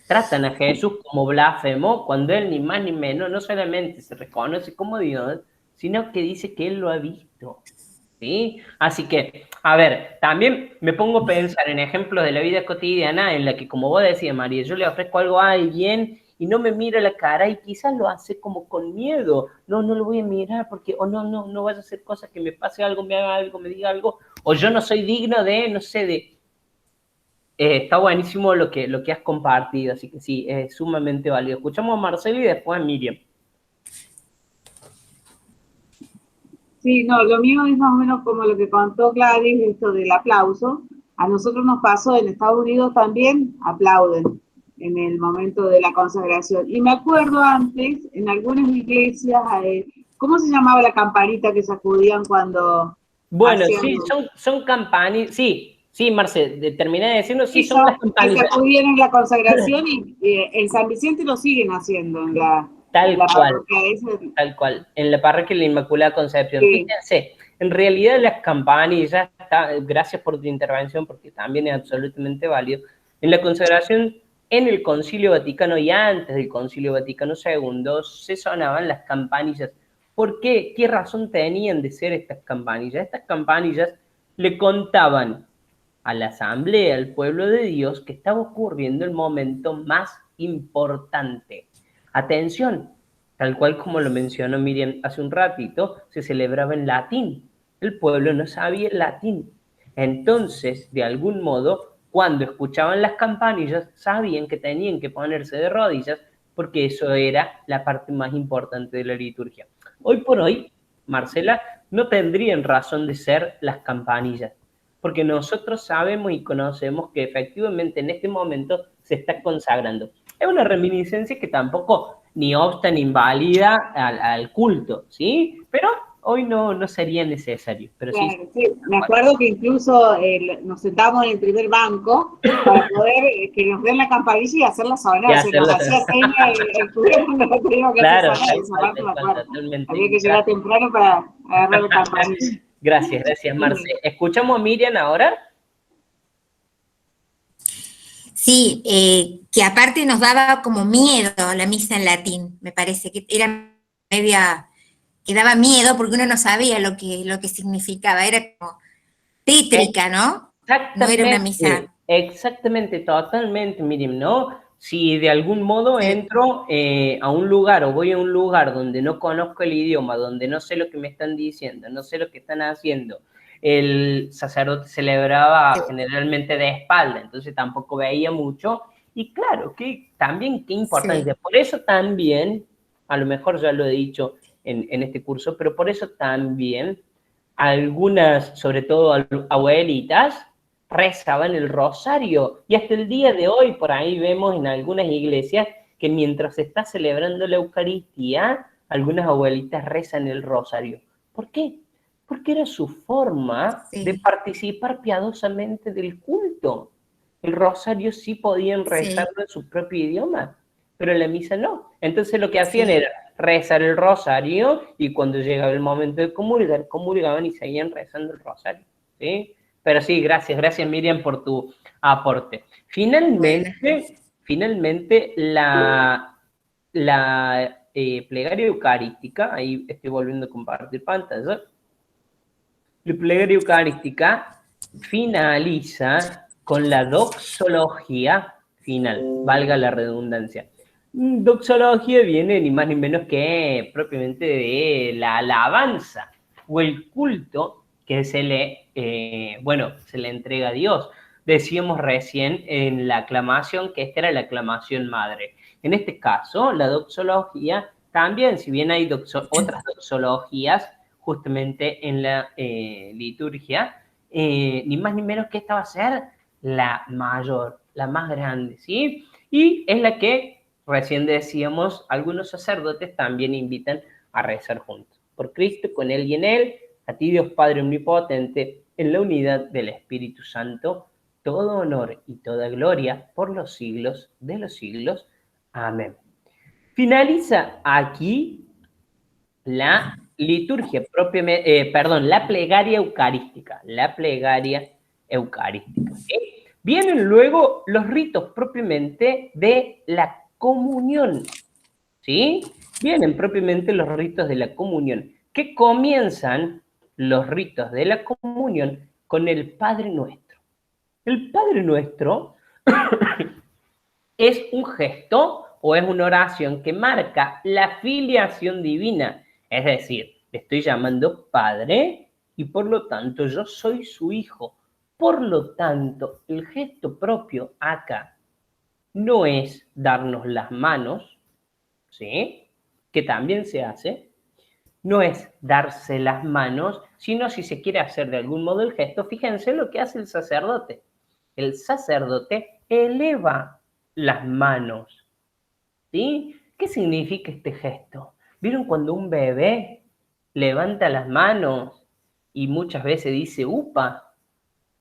tratan a Jesús como blasfemo, cuando él ni más ni menos no solamente se reconoce como Dios, sino que dice que él lo ha visto, ¿sí? Así que, a ver, también me pongo a pensar en ejemplos de la vida cotidiana en la que, como vos decías, María, yo le ofrezco algo a alguien y no me mira la cara y quizás lo hace como con miedo. No, no lo voy a mirar porque, o no vaya a hacer cosas que me pase algo, me haga algo, me diga algo, o yo no soy digno de, no sé, de... está buenísimo lo que has compartido, así que sí, es sumamente válido. Escuchamos a Marcelo y después a Miriam. Sí, no, lo mío es más o menos como lo que contó Gladys, esto del aplauso. A nosotros nos pasó en Estados Unidos también, aplauden en el momento de la consagración. Y me acuerdo antes, en algunas iglesias, ¿cómo se llamaba la campanita que sacudían cuando Bueno, hacían? sí, son campanillas, sí, Marce, terminé de decirlo, sí, Eso, son las que campanillas. sacudían en la consagración y en San Vicente lo siguen haciendo en la Tal cual, parroquia esa. tal cual, en la parroquia de la Inmaculada Concepción. Sí. Fíjense, en realidad las campanillas, gracias por tu intervención, porque también es absolutamente válido, en la consagración, en el Concilio Vaticano y antes del Concilio Vaticano II, se sonaban las campanillas. ¿Por qué? ¿Qué razón tenían de ser estas campanillas? Estas campanillas le contaban a la asamblea, al pueblo de Dios, que estaba ocurriendo el momento más importante. Atención, tal cual como lo mencionó Miriam hace un ratito, se celebraba en latín. El pueblo no sabía el latín. Entonces, de algún modo, cuando escuchaban las campanillas, sabían que tenían que ponerse de rodillas porque eso era la parte más importante de la liturgia. Hoy por hoy, Marcela, no tendrían razón de ser las campanillas, porque nosotros sabemos y conocemos que efectivamente en este momento se está consagrando. Es una reminiscencia que tampoco ni obsta ni invalida al culto, ¿sí? Pero hoy no sería necesario. Pero sí, Claro, sí. Me acuerdo que incluso nos sentamos en el primer banco para poder que nos den la campanilla y hacerla sonar. y O sea, nos hacerlo. hacía señas el cubero cuando lo teníamos que Claro, hacer sonar. Esa parte me acuerdo. totalmente. Había que llegar temprano para agarrar la campanilla. Gracias, Marce. ¿Escuchamos a Miriam ahora? Sí, que aparte nos daba como miedo la misa en latín, me parece que era media, que daba miedo porque uno no sabía lo que significaba, era como tétrica, ¿no? No era una misa. Exactamente, totalmente, Miriam, ¿no? Si de algún modo Sí. entro a un lugar o voy a un lugar donde no conozco el idioma, donde no sé lo que me están diciendo, no sé lo que están haciendo, el sacerdote celebraba generalmente de espalda, entonces tampoco veía mucho, y claro, que también qué importancia. Sí. Por eso también, a lo mejor ya lo he dicho en este curso, pero por eso también algunas, sobre todo abuelitas, rezaban el rosario. Y hasta el día de hoy, por ahí vemos en algunas iglesias que mientras se está celebrando la Eucaristía, algunas abuelitas rezan el rosario. ¿Por qué? Porque era su forma de Sí. participar piadosamente del culto. El rosario sí podían rezarlo en su propio idioma, pero la misa no. Entonces lo que hacían era rezar el rosario y cuando llegaba el momento de comulgar, comulgaban y seguían rezando el rosario, ¿sí? Pero sí, gracias Miriam por tu aporte. Finalmente la plegaria eucarística, ahí estoy volviendo a compartir pantalla, la plegaria eucarística finaliza con la doxología final, valga la redundancia. Doxología viene ni más ni menos que propiamente de la alabanza o el culto que se le entrega a Dios. Decíamos recién en la aclamación que esta era la aclamación madre. En este caso, la doxología también, si bien hay otras doxologías justamente en la liturgia, ni más ni menos que esta va a ser la mayor, la más grande, ¿sí? Y es la que, recién decíamos, algunos sacerdotes también invitan a rezar juntos. Por Cristo, con Él y en Él, a ti Dios Padre Omnipotente, en la unidad del Espíritu Santo, todo honor y toda gloria por los siglos de los siglos. Amén. Finaliza aquí la liturgia propiamente, la plegaria eucarística, ¿sí? Vienen luego los ritos propiamente de la comunión, ¿sí? Vienen propiamente los ritos de la comunión, que comienzan los ritos de la comunión con el Padre Nuestro. El Padre Nuestro es un gesto o es una oración que marca la filiación divina. Es decir, le estoy llamando Padre y por lo tanto yo soy su hijo. Por lo tanto, el gesto propio acá no es darnos las manos, ¿sí? Que también se hace. No es darse las manos, sino si se quiere hacer de algún modo el gesto, fíjense lo que hace el sacerdote. El sacerdote eleva las manos, ¿sí? ¿Qué significa este gesto? ¿Vieron cuando un bebé levanta las manos y muchas veces dice upa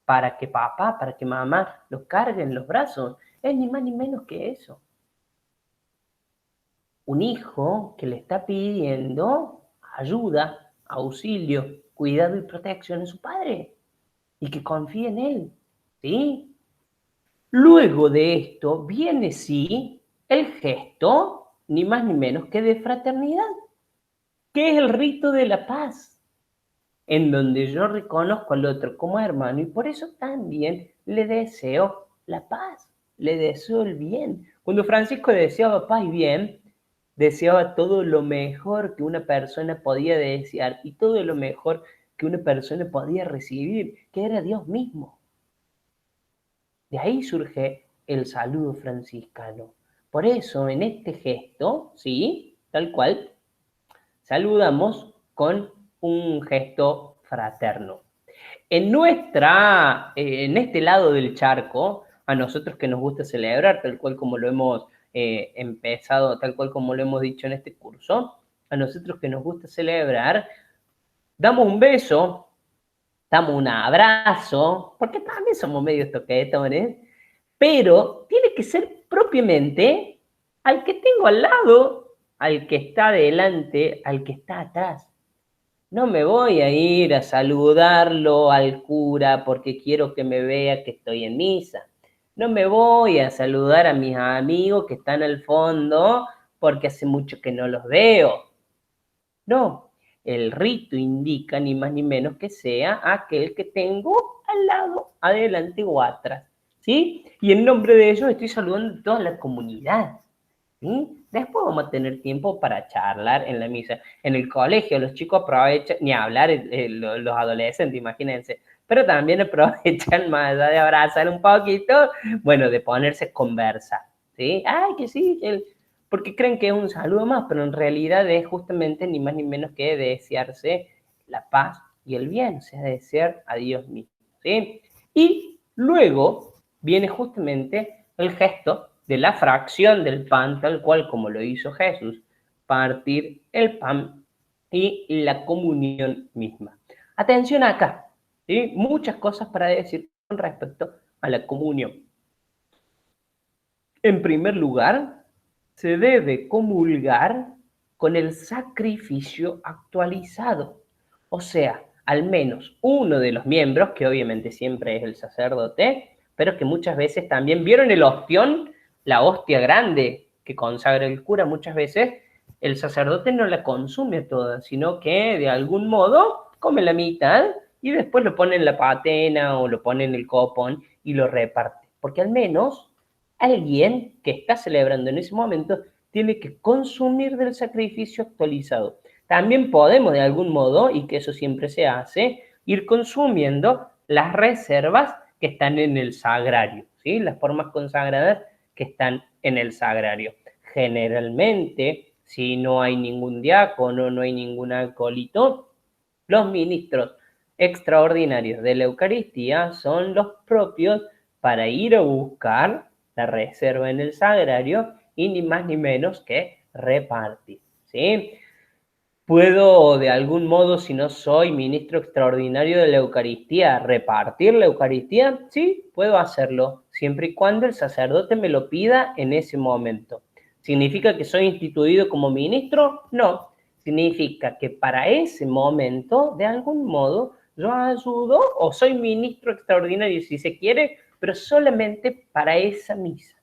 para que papá, para que mamá lo cargue en los brazos? Es ni más ni menos que eso. Un hijo que le está pidiendo ayuda, auxilio, cuidado y protección a su padre y que confíe en él, ¿sí? Luego de esto viene, sí, el gesto, ni más ni menos que de fraternidad, que es el rito de la paz, en donde yo reconozco al otro como hermano y por eso también le deseo la paz, le deseo el bien. Cuando Francisco deseaba paz y bien, deseaba todo lo mejor que una persona podía desear y todo lo mejor que una persona podía recibir, que era Dios mismo. De ahí surge el saludo franciscano. Por eso, en este gesto, sí, tal cual, saludamos con un gesto fraterno. En este lado del charco, a nosotros que nos gusta celebrar, tal cual como lo hemos empezado, tal cual como lo hemos dicho en este curso, a nosotros que nos gusta celebrar, damos un beso, damos un abrazo, porque también somos medios toquetones, pero tiene que ser propiamente al que tengo al lado, al que está adelante, al que está atrás. No me voy a ir a saludarlo al cura porque quiero que me vea que estoy en misa. No me voy a saludar a mis amigos que están al fondo porque hace mucho que no los veo. No, el rito indica ni más ni menos que sea aquel que tengo al lado, adelante o atrás, ¿sí? Y en nombre de ellos estoy saludando a toda la comunidad, ¿sí? Después vamos a tener tiempo para charlar en la misa. En el colegio los chicos aprovechan, ni hablar los adolescentes, imagínense, pero también aprovechan más allá de abrazar un poquito, bueno, de ponerse a conversar, ¿sí? Ay, que sí, porque creen que es un saludo más, pero en realidad es justamente ni más ni menos que desearse la paz y el bien, o sea, desear a Dios mismo, ¿sí? Y luego viene justamente el gesto de la fracción del pan, tal cual como lo hizo Jesús, partir el pan y la comunión misma. Atención acá, ¿sí? Muchas cosas para decir con respecto a la comunión. En primer lugar, se debe comulgar con el sacrificio actualizado. O sea, al menos uno de los miembros, que obviamente siempre es el sacerdote, pero que muchas veces también, ¿vieron el ostión? La hostia grande que consagra el cura, muchas veces el sacerdote no la consume toda, sino que de algún modo come la mitad y después lo pone en la patena o lo pone en el copón y lo reparte. Porque al menos alguien que está celebrando en ese momento tiene que consumir del sacrificio actualizado. También podemos de algún modo, y que eso siempre se hace, ir consumiendo las reservas que están en el sagrario, ¿sí? Las formas consagradas que están en el sagrario. Generalmente, si no hay ningún diácono, no hay ningún acólito, los ministros extraordinarios de la Eucaristía son los propios para ir a buscar la reserva en el sagrario y ni más ni menos que repartir, ¿sí? ¿Puedo de algún modo, si no soy ministro extraordinario de la Eucaristía, repartir la Eucaristía? Sí, puedo hacerlo, siempre y cuando el sacerdote me lo pida en ese momento. ¿Significa que soy instituido como ministro? No. Significa que para ese momento, de algún modo, yo ayudo o soy ministro extraordinario, si se quiere, pero solamente para esa misa.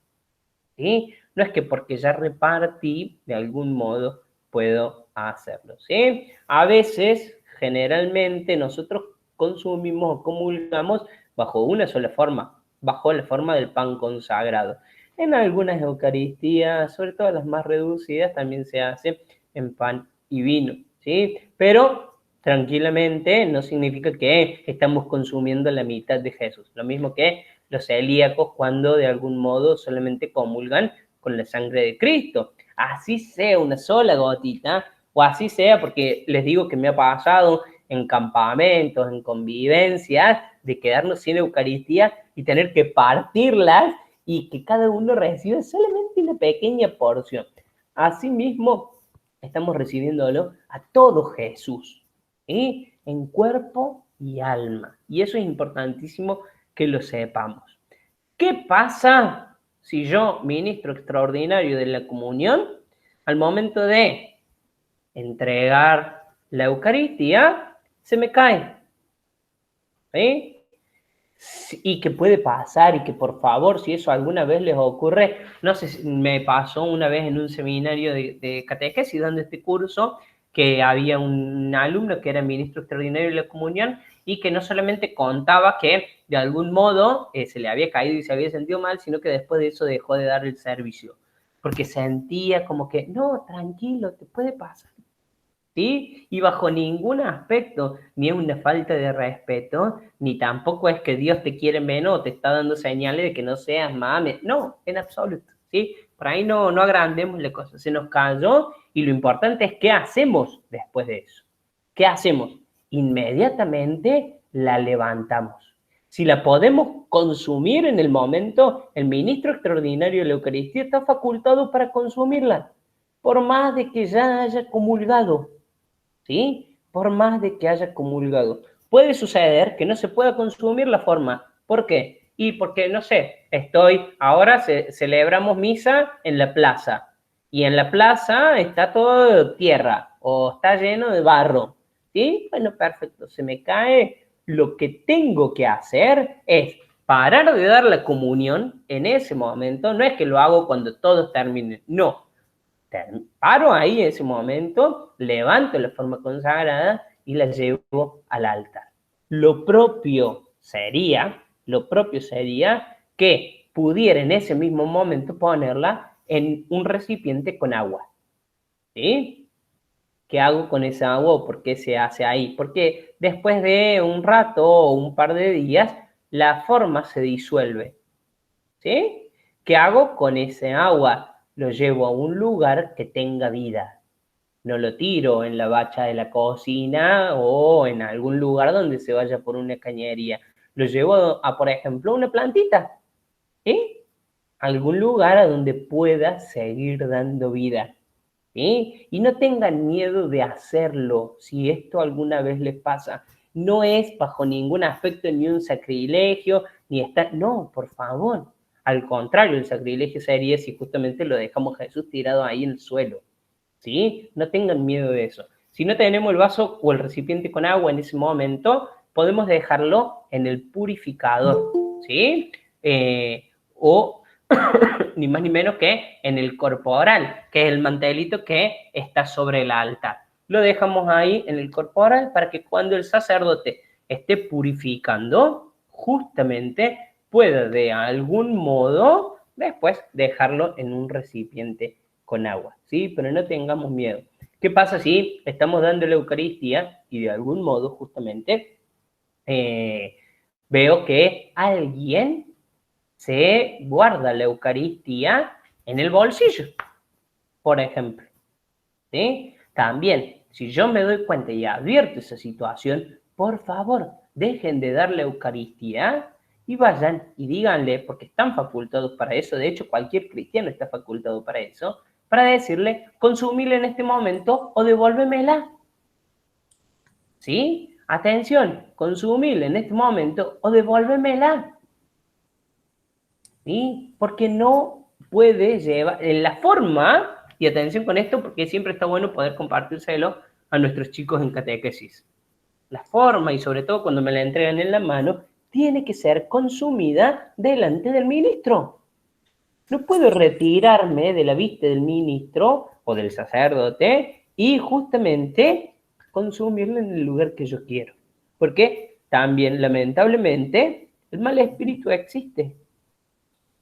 ¿Sí? No es que porque ya repartí, de algún modo puedo hacerlo. ¿Sí? A veces, generalmente, nosotros consumimos o comulgamos bajo una sola forma, bajo la forma del pan consagrado. En algunas Eucaristías, sobre todo las más reducidas, también se hace en pan y vino. ¿Sí? Pero tranquilamente no significa que estamos consumiendo la mitad de Jesús. Lo mismo que los celíacos cuando de algún modo solamente comulgan con la sangre de Cristo. Así sea una sola gotita, o así sea, porque les digo que me ha pasado en campamentos, en convivencias, de quedarnos sin Eucaristía y tener que partirlas y que cada uno reciba solamente una pequeña porción. Asimismo, estamos recibiéndolo a todo Jesús, ¿sí? En cuerpo y alma. Y eso es importantísimo que lo sepamos. ¿Qué pasa si yo, ministro extraordinario de la comunión, al momento de entregar la Eucaristía, se me cae? ¿Sí? Y que puede pasar y que por favor, si eso alguna vez les ocurre, no sé, si me pasó una vez en un seminario de catequesis dando este curso, que había un alumno que era ministro extraordinario de la comunión y que no solamente contaba que de algún modo se le había caído y se había sentido mal, sino que después de eso dejó de dar el servicio, porque sentía como que, no, tranquilo, te puede pasar. ¿Sí? Y bajo ningún aspecto, ni es una falta de respeto, ni tampoco es que Dios te quiere menos o te está dando señales de que no seas mame. No, en absoluto. ¿Sí? Por ahí no agrandemos la cosa. Se nos cayó y lo importante es qué hacemos después de eso. ¿Qué hacemos? Inmediatamente la levantamos. Si la podemos consumir en el momento, el ministro extraordinario de la Eucaristía está facultado para consumirla, por más de que ya haya comulgado. ¿Sí? Por más de que haya comulgado. Puede suceder que no se pueda consumir la forma. ¿Por qué? Y porque, no sé, ahora celebramos misa en la plaza. Y en la plaza está todo tierra o está lleno de barro. ¿Sí? Bueno, perfecto. Se me cae. Lo que tengo que hacer es parar de dar la comunión en ese momento. No es que lo hago cuando todos terminen. No. Paro ahí en ese momento, levanto la forma consagrada y la llevo al altar. Lo propio sería que pudiera en ese mismo momento ponerla en un recipiente con agua. ¿Sí? ¿Qué hago con esa agua o por qué se hace ahí? Porque después de un rato o un par de días, la forma se disuelve. ¿Sí? ¿Qué hago con ese agua? Lo llevo a un lugar que tenga vida. No lo tiro en la bacha de la cocina o en algún lugar donde se vaya por una cañería. Lo llevo a, por ejemplo, una plantita. ¿Sí? Algún lugar a donde pueda seguir dando vida. ¿Sí? Y no tengan miedo de hacerlo, si esto alguna vez les pasa. No es bajo ningún aspecto ni un sacrilegio, ni está... No, por favor. Al contrario, el sacrilegio sería si justamente lo dejamos a Jesús tirado ahí en el suelo. ¿Sí? No tengan miedo de eso. Si no tenemos el vaso o el recipiente con agua en ese momento, podemos dejarlo en el purificador. ¿Sí? O ni más ni menos que en el corporal, que es el mantelito que está sobre el altar. Lo dejamos ahí en el corporal para que cuando el sacerdote esté purificando, justamente pueda de algún modo después dejarlo en un recipiente con agua, ¿sí? Pero no tengamos miedo. ¿Qué pasa si estamos dando la Eucaristía y de algún modo justamente veo que alguien se guarda la Eucaristía en el bolsillo, por ejemplo? ¿Sí? También, si yo me doy cuenta y advierto esa situación, por favor, dejen de dar la Eucaristía y vayan y díganle, porque están facultados para eso, de hecho cualquier cristiano está facultado para eso, para decirle, consumíla en este momento o devuélvemela. ¿Sí? Atención, consumíla en este momento o devuélvemela. ¿Sí? Porque no puede llevar, en la forma, y atención con esto, porque siempre está bueno poder compartírselo a nuestros chicos en catequesis. La forma, y sobre todo cuando me la entregan en la mano, tiene que ser consumida delante del ministro. No puedo retirarme de la vista del ministro o del sacerdote y justamente consumirla en el lugar que yo quiero. Porque también, lamentablemente, el mal espíritu existe.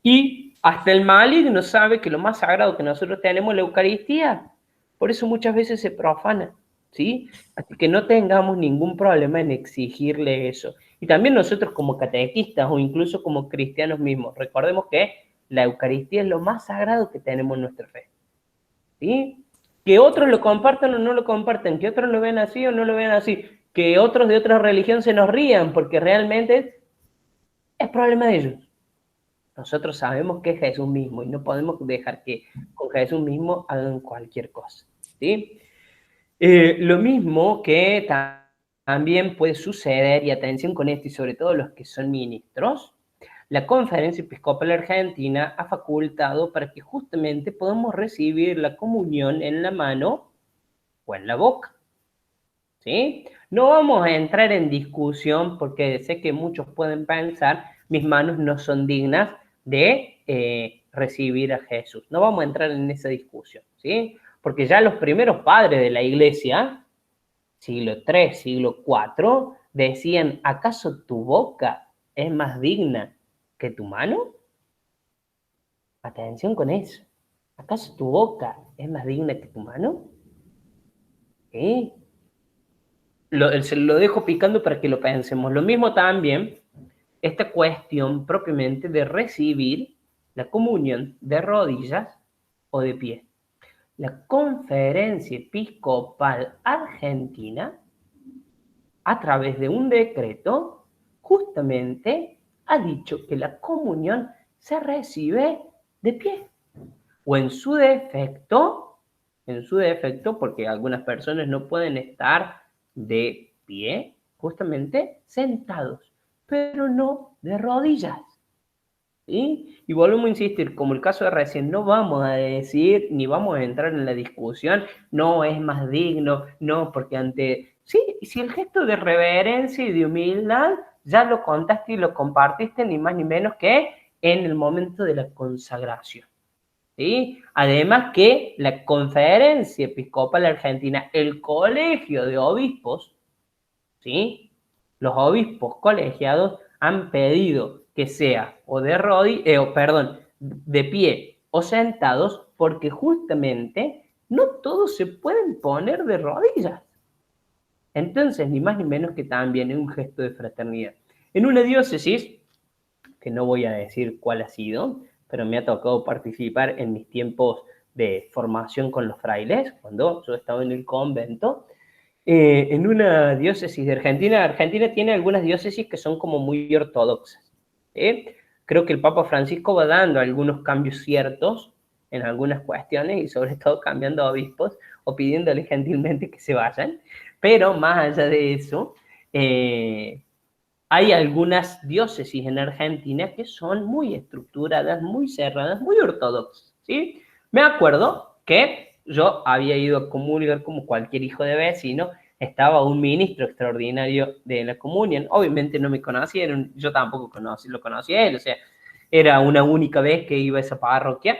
Y hasta el maligno sabe que lo más sagrado que nosotros tenemos es la Eucaristía. Por eso muchas veces se profana, ¿sí? Así que no tengamos ningún problema en exigirle eso. Y también nosotros como catequistas o incluso como cristianos mismos, recordemos que la Eucaristía es lo más sagrado que tenemos en nuestra fe, ¿sí? Que otros lo compartan o no lo compartan, que otros lo vean así o no lo vean así, que otros de otra religión se nos rían, porque realmente es problema de ellos. Nosotros sabemos que es Jesús mismo y no podemos dejar que con Jesús mismo hagan cualquier cosa, ¿sí? Lo mismo que también puede suceder, y atención con esto, y sobre todo los que son ministros, la Conferencia Episcopal Argentina ha facultado para que justamente podamos recibir la comunión en la mano o en la boca, ¿sí? No vamos a entrar en discusión porque sé que muchos pueden pensar, mis manos no son dignas de recibir a Jesús. No vamos a entrar en esa discusión, ¿sí? Porque ya los primeros padres de la iglesia, siglo III, siglo IV, decían, ¿acaso tu boca es más digna que tu mano? Atención con eso. ¿Acaso tu boca es más digna que tu mano? ¿Sí? Se lo dejo picando para que lo pensemos. Lo mismo también, esta cuestión propiamente de recibir la comunión de rodillas o de pie. La Conferencia Episcopal Argentina, a través de un decreto, justamente ha dicho que la comunión se recibe de pie. O en su defecto, porque algunas personas no pueden estar de pie, justamente sentados, pero no de rodillas. ¿Sí? Y volvemos a insistir, como el caso de recién, no vamos a decir, ni vamos a entrar en la discusión, no es más digno, no, porque ante... Sí, si el gesto de reverencia y de humildad ya lo contaste y lo compartiste, ni más ni menos que en el momento de la consagración. ¿Sí? Además que la Conferencia Episcopal Argentina, el Colegio de Obispos, ¿sí? Los obispos colegiados han pedido que sea o de pie o sentados, porque justamente no todos se pueden poner de rodillas. Entonces, ni más ni menos que también es un gesto de fraternidad. En una diócesis, que no voy a decir cuál ha sido, pero me ha tocado participar en mis tiempos de formación con los frailes, cuando yo estaba en el convento, en una diócesis de Argentina. Argentina tiene algunas diócesis que son como muy ortodoxas. Creo que el Papa Francisco va dando algunos cambios ciertos en algunas cuestiones y sobre todo cambiando obispos o pidiéndole gentilmente que se vayan. Pero más allá de eso, hay algunas diócesis en Argentina que son muy estructuradas, muy cerradas, muy ortodoxas, ¿sí? Me acuerdo que yo había ido a comulgar como cualquier hijo de vecino, estaba un ministro extraordinario de la comunión, obviamente no me conocieron, yo tampoco lo conocía a él, o sea, era una única vez que iba a esa parroquia,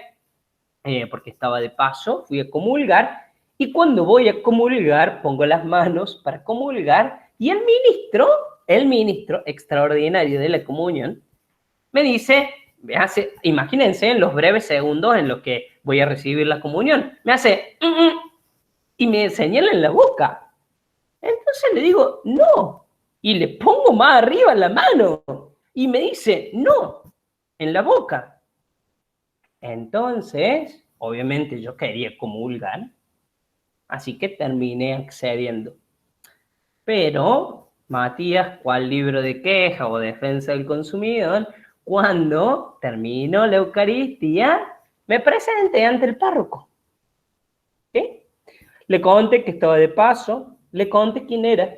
porque estaba de paso, fui a comulgar, y cuando voy a comulgar, pongo las manos para comulgar, y el ministro extraordinario de la comunión, me dice, imagínense en los breves segundos en los que voy a recibir la comunión, me hace, y me señala en la boca. Entonces le digo, no, y le pongo más arriba la mano, y me dice, no, en la boca. Entonces, obviamente yo quería comulgar, así que terminé accediendo. Pero, Matías, ¿cuál libro de queja o defensa del consumidor? Cuando terminó la Eucaristía, me presenté ante el párroco. ¿Sí? Le conté que estaba de paso, le conté quién era,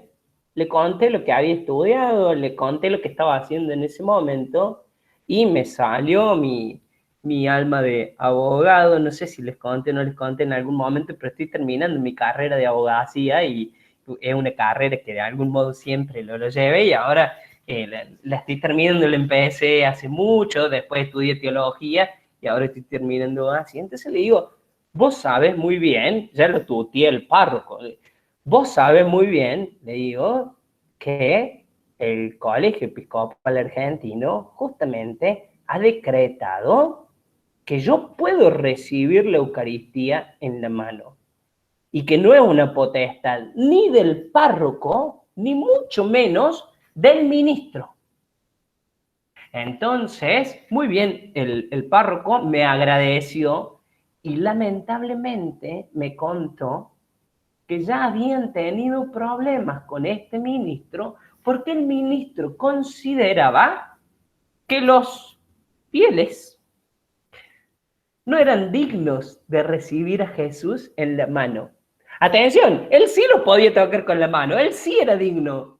le conté lo que había estudiado, le conté lo que estaba haciendo en ese momento, y me salió mi mi alma de abogado. No sé si les conté o no les conté en algún momento, pero estoy terminando mi carrera de abogacía y es una carrera que de algún modo siempre lo llevé y ahora la estoy terminando, la empecé hace mucho, después estudié teología y ahora estoy terminando así. Entonces le digo, vos sabes muy bien, ya lo tuteé el párroco, vos sabes muy bien, le digo, que el Colegio Episcopal Argentino justamente ha decretado que yo puedo recibir la Eucaristía en la mano y que no es una potestad ni del párroco, ni mucho menos del ministro. Entonces, muy bien, el párroco me agradeció y lamentablemente me contó que ya habían tenido problemas con este ministro porque el ministro consideraba que los fieles no eran dignos de recibir a Jesús en la mano. Atención, él sí lo podía tocar con la mano, él sí era digno,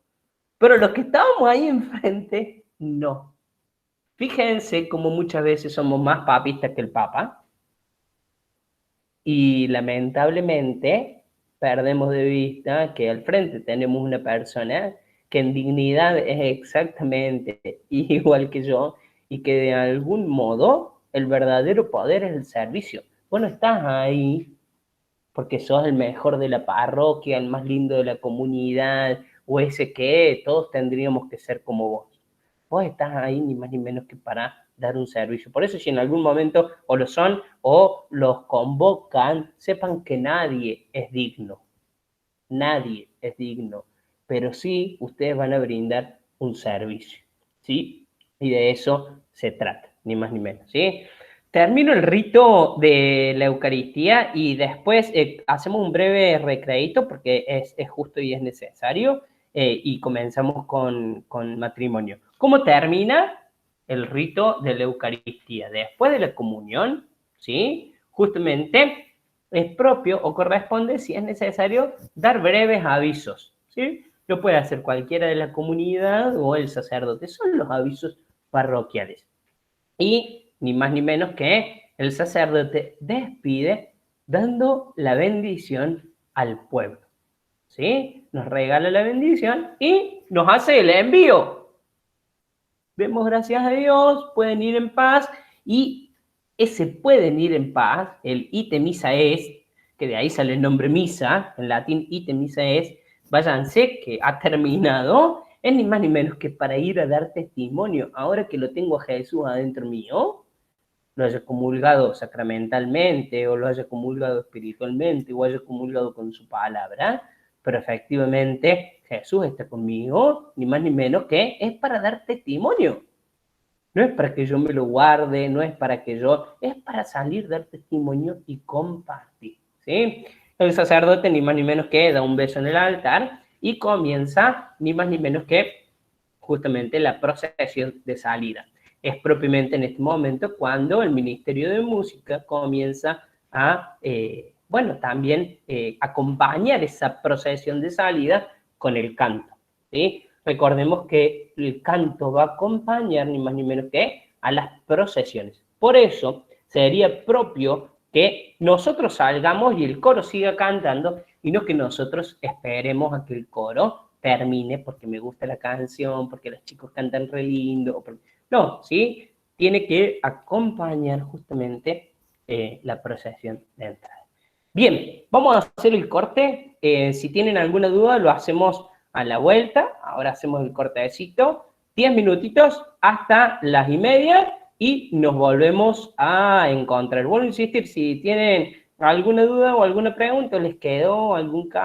pero los que estábamos ahí enfrente, no. Fíjense cómo muchas veces somos más papistas que el Papa y lamentablemente perdemos de vista que al frente tenemos una persona que en dignidad es exactamente igual que yo y que de algún modo el verdadero poder es el servicio. Vos no estás ahí porque sos el mejor de la parroquia, el más lindo de la comunidad, o ese que todos tendríamos que ser como vos. Vos estás ahí ni más ni menos que para dar un servicio. Por eso si en algún momento o lo son o los convocan, sepan que nadie es digno. Nadie es digno. Pero sí, ustedes van a brindar un servicio. ¿Sí? Y de eso se trata, ni más ni menos. ¿Sí? Termino el rito de la Eucaristía y después hacemos un breve recreito porque es justo y es necesario y comenzamos con matrimonio. ¿Cómo termina el rito de la Eucaristía? Después de la comunión, ¿sí? Justamente es propio o corresponde, si es necesario, dar breves avisos, ¿sí? Lo puede hacer cualquiera de la comunidad o el sacerdote, son los avisos parroquiales. Y ni más ni menos que el sacerdote despide dando la bendición al pueblo, ¿sí? Nos regala la bendición y nos hace el envío. Demos gracias a Dios, pueden ir en paz y ese pueden ir en paz, el ite missa es, que de ahí sale el nombre misa, en latín ite missa es, váyanse que ha terminado, es ni más ni menos que para ir a dar testimonio, ahora que lo tengo a Jesús adentro mío, lo haya comulgado sacramentalmente, o lo haya comulgado espiritualmente, o haya comulgado con su palabra, pero efectivamente Jesús está conmigo, ni más ni menos que es para dar testimonio. No es para que yo me lo guarde, no es para que yo, es para salir, dar testimonio y compartir, ¿sí? El sacerdote ni más ni menos que da un beso en el altar y comienza ni más ni menos que justamente la procesión de salida. Es propiamente en este momento cuando el Ministerio de Música comienza a, también acompañar esa procesión de salida con el canto, ¿sí? Recordemos que el canto va a acompañar ni más ni menos que a las procesiones. Por eso sería propio que nosotros salgamos y el coro siga cantando y no que nosotros esperemos a que el coro termine porque me gusta la canción, porque los chicos cantan re lindo. No, ¿sí? Tiene que acompañar justamente la procesión de entrada. Bien, vamos a hacer el corte. Si tienen alguna duda, lo hacemos a la vuelta. Ahora hacemos el cortecito. 10 minutitos hasta las 1:30 y nos volvemos a encontrar. Vuelvo a insistir, si tienen alguna duda o alguna pregunta, les quedó algún caso.